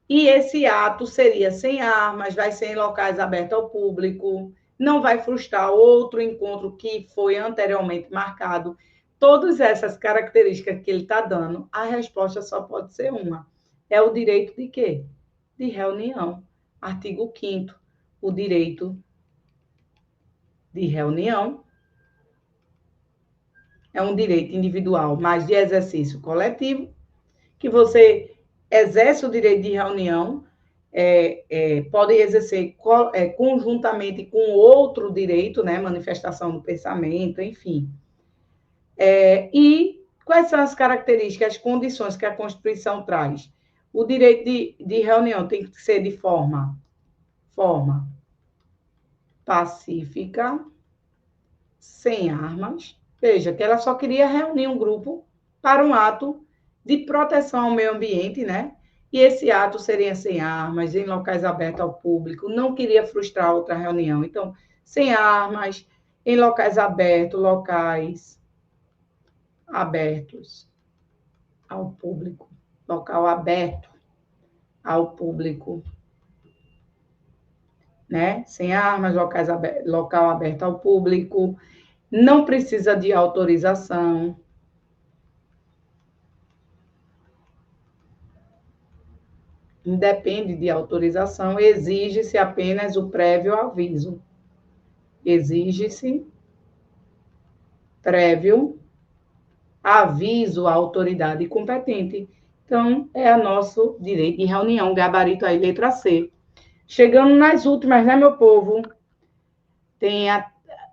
e esse ato seria sem armas, vai ser em locais abertos ao público, não vai frustrar outro encontro que foi anteriormente marcado. Todas essas características que ele está dando, a resposta só pode ser uma. É o direito de quê? De reunião. Artigo 5º, o direito de reunião é um direito individual, mas de exercício coletivo, que você exerce o direito de reunião, pode exercer conjuntamente com outro direito, né, manifestação do pensamento, enfim. E quais são as características, as condições que a Constituição traz? O direito de reunião tem que ser de forma pacífica, sem armas. Veja, que ela só queria reunir um grupo para um ato de proteção ao meio ambiente, né? E esse ato seria sem armas, em locais abertos ao público, não queria frustrar outra reunião. Então, sem armas, em locais abertos ao público, local aberto ao público, né? Sem armas, local aberto ao público, não precisa de autorização. Independe de autorização, exige-se apenas o prévio aviso. Exige-se prévio aviso à autoridade competente. Então, é o nosso direito de reunião, gabarito aí, letra C. Chegando nas últimas, né, meu povo?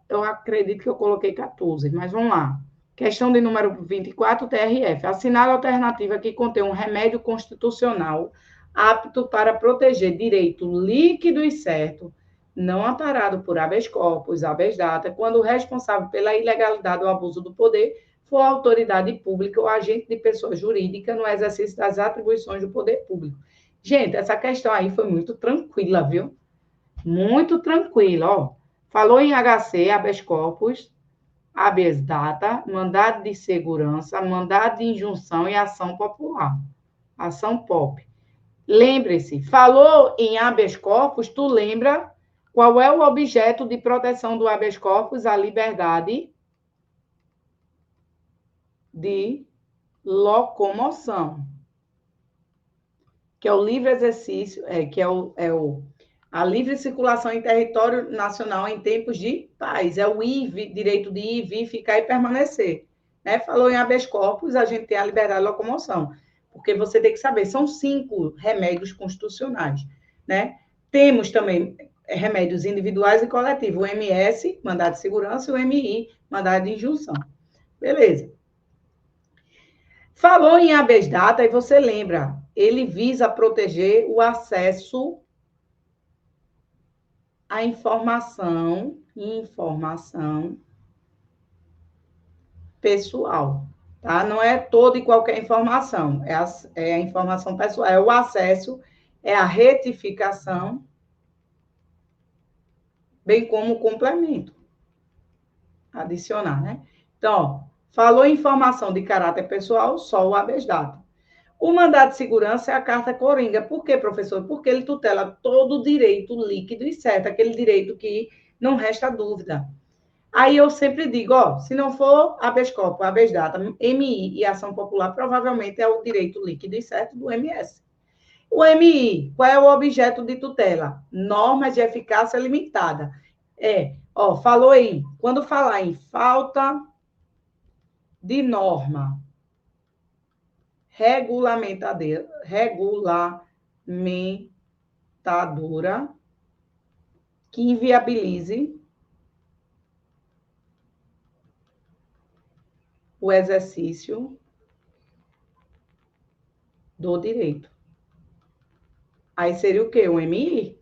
Eu acredito que eu coloquei 14, mas vamos lá. Questão de número 24, TRF. Assinala a alternativa que contém um remédio constitucional apto para proteger direito líquido e certo, não amparado por habeas corpus, habeas data, quando o responsável pela ilegalidade ou abuso do poder for a autoridade pública ou agente de pessoa jurídica no exercício das atribuições do poder público. Gente, essa questão aí foi muito tranquila, viu? Muito tranquila, ó. Falou em HC, habeas corpus, habeas data, mandado de segurança, mandado de injunção e ação popular. Ação POP. Lembre-se, falou em habeas corpus, tu lembra qual é o objeto de proteção do habeas corpus? A liberdade de locomoção, que é o livre exercício, a livre circulação em território nacional em tempos de paz. É o ir, direito de ir, vir, ficar e permanecer. Né? Falou em habeas corpus, a gente tem a liberdade de locomoção, porque você tem que saber, são 5 remédios constitucionais. Né? Temos também remédios individuais e coletivos, o MS, mandado de segurança, e o MI, mandado de injunção. Beleza. Falou em habeas data, e você lembra, ele visa proteger o acesso à informação pessoal, tá? Não é toda e qualquer informação, é a informação pessoal, é o acesso, é a retificação, bem como o complemento. Adicionar, né? Então, falou em informação de caráter pessoal, só o habeas data. O mandado de segurança é a carta coringa. Por quê, professor? Porque ele tutela todo o direito líquido e certo, aquele direito que não resta dúvida. Aí eu sempre digo, ó, se não for habeas corpus, habeas data, MI e ação popular, provavelmente é o direito líquido e certo do MS. O MI, qual é o objeto de tutela? Normas de eficácia limitada. Falou aí, quando falar em falta de norma regulamentadora que inviabilize o exercício do direito. Aí seria o quê? O MI?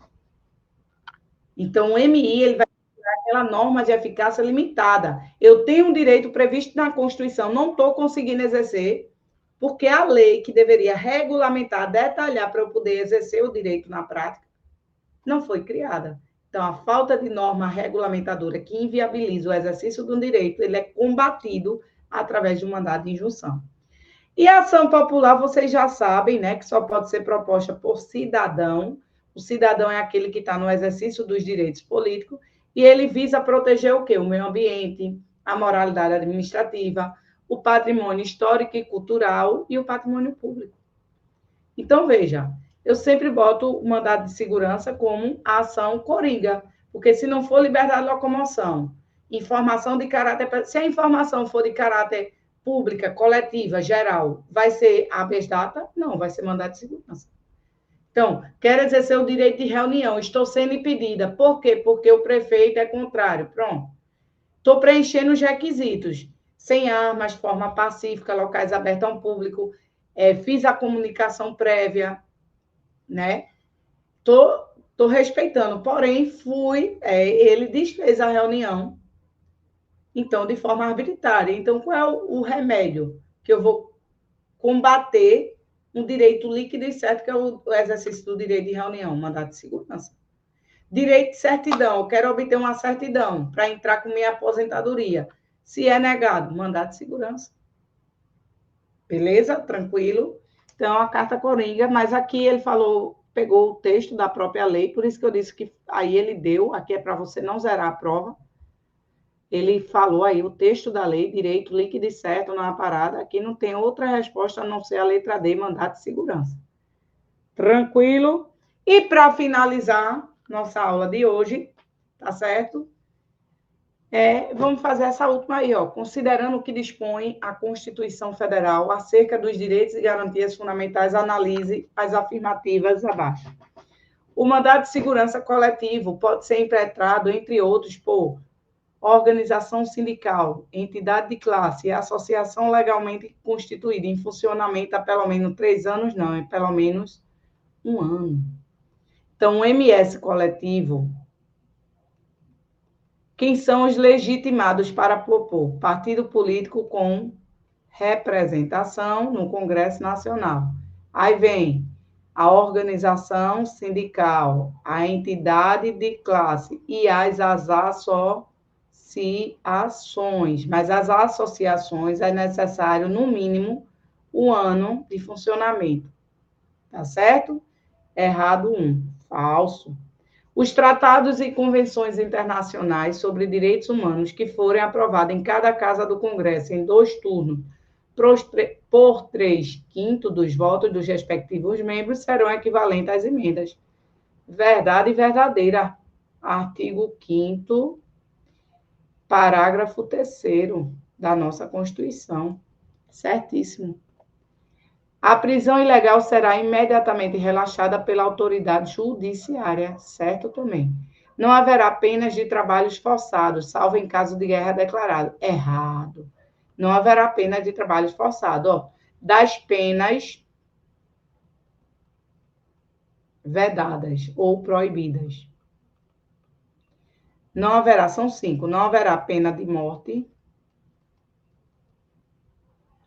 Então, o MI ele vai ter aquela norma de eficácia limitada. Eu tenho um direito previsto na Constituição, não estou conseguindo exercer, porque a lei que deveria regulamentar, detalhar para eu poder exercer o direito na prática, não foi criada. Então, a falta de norma regulamentadora que inviabiliza o exercício do direito, ele é combatido através de um mandado de injunção. E a ação popular, vocês já sabem, né, que só pode ser proposta por cidadão. O cidadão é aquele que está no exercício dos direitos políticos e ele visa proteger o quê? O meio ambiente, a moralidade administrativa, o patrimônio histórico e cultural e o patrimônio público. Então, veja, eu sempre boto o mandado de segurança como a ação coringa, porque se não for liberdade de locomoção, informação de caráter... Se a informação for de caráter pública, coletiva, geral, vai ser habeas data? Não, vai ser mandado de segurança. Então, quero exercer o direito de reunião, estou sendo impedida. Por quê? Porque o prefeito é contrário. Pronto. Estou preenchendo os requisitos. Sem armas, forma pacífica, locais abertos ao público, fiz a comunicação prévia, né? Estou respeitando, porém, ele desfez a reunião, então, de forma arbitrária. Então, qual é o remédio que eu vou combater um direito líquido e certo, que é o exercício do direito de reunião, mandado de segurança? Direito de certidão, eu quero obter uma certidão para entrar com minha aposentadoria. Se é negado, mandado de segurança. Beleza? Tranquilo? Então, a carta coringa, mas aqui ele falou, pegou o texto da própria lei, por isso que eu disse que aí ele deu, aqui é para você não zerar a prova. Ele falou aí o texto da lei, direito líquido e certo na parada, aqui não tem outra resposta a não ser a letra D, mandado de segurança. Tranquilo? E para finalizar nossa aula de hoje, tá certo? Vamos fazer essa última aí, ó. Considerando o que dispõe a Constituição Federal acerca dos direitos e garantias fundamentais, analise as afirmativas abaixo. O mandado de segurança coletivo pode ser impetrado, entre outros, por organização sindical, entidade de classe e associação legalmente constituída em funcionamento há pelo menos 3 anos, não, é pelo menos 1 ano. Então, o MS coletivo, quem são os legitimados para propor? Partido político com representação no Congresso Nacional. Aí vem a organização sindical, a entidade de classe e as associações. Mas as associações é necessário, no mínimo, 1 ano de funcionamento. Tá certo? Errado 1. Falso. Os tratados e convenções internacionais sobre direitos humanos que forem aprovados em cada casa do Congresso em 2 turnos, por 3/5 dos votos dos respectivos membros serão equivalentes às emendas. Verdade e verdadeira. Artigo 5º, parágrafo 3º da nossa Constituição. Certíssimo. A prisão ilegal será imediatamente relaxada pela autoridade judiciária. Certo também. Não haverá penas de trabalhos forçados, salvo em caso de guerra declarado. Errado. Não haverá pena de trabalhos forçados. Ó, das penas vedadas ou proibidas. Não haverá, são 5. Não haverá pena de morte.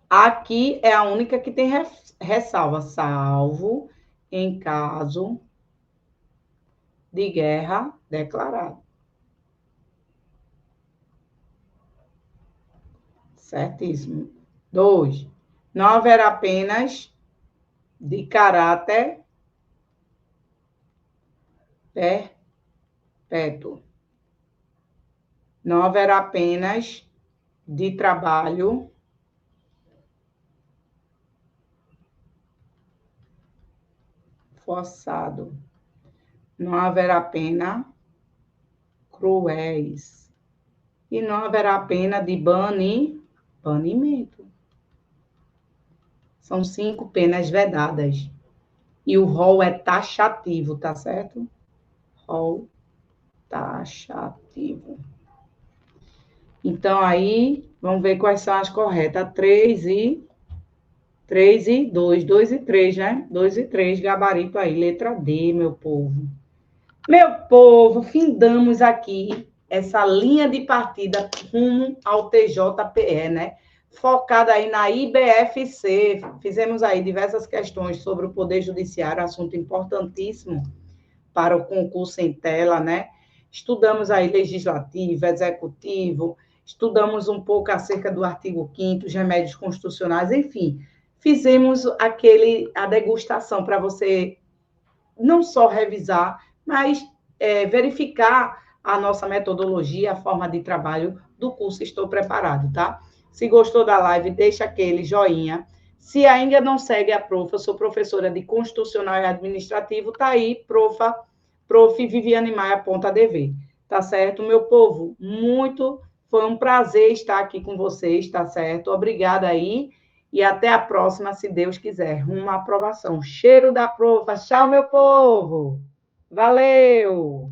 Aqui é a única que tem ressalva, salvo em caso de guerra declarado. Certíssimo. 2. Não haverá penas de caráter perpétuo. Não haverá penas de trabalho forçado. Não haverá pena cruéis. E não haverá pena de banimento. São 5 penas vedadas. E o rol é taxativo, tá certo? Rol taxativo. Então, aí, vamos ver quais são as corretas. 3 e 2. 2 e 3, né? 2 e 3, gabarito aí. Letra D, meu povo. Meu povo, findamos aqui essa linha de partida rumo ao TJPE, né? Focada aí na IBFC. Fizemos aí diversas questões sobre o Poder Judiciário, assunto importantíssimo para o concurso em tela, né? Estudamos aí legislativo, executivo, estudamos um pouco acerca do artigo 5º, os remédios constitucionais, enfim. Fizemos a degustação para você não só revisar, mas verificar a nossa metodologia, a forma de trabalho do curso Estou Preparado, tá? Se gostou da live, deixa aquele joinha. Se ainda não segue a prof, eu sou professora de Constitucional e Administrativo, tá aí, prof. Viviane Maia.dv, tá certo? Meu povo, foi um prazer estar aqui com vocês, tá certo? Obrigada aí. E até a próxima, se Deus quiser. Uma aprovação. Cheiro da profa. Tchau, meu povo. Valeu!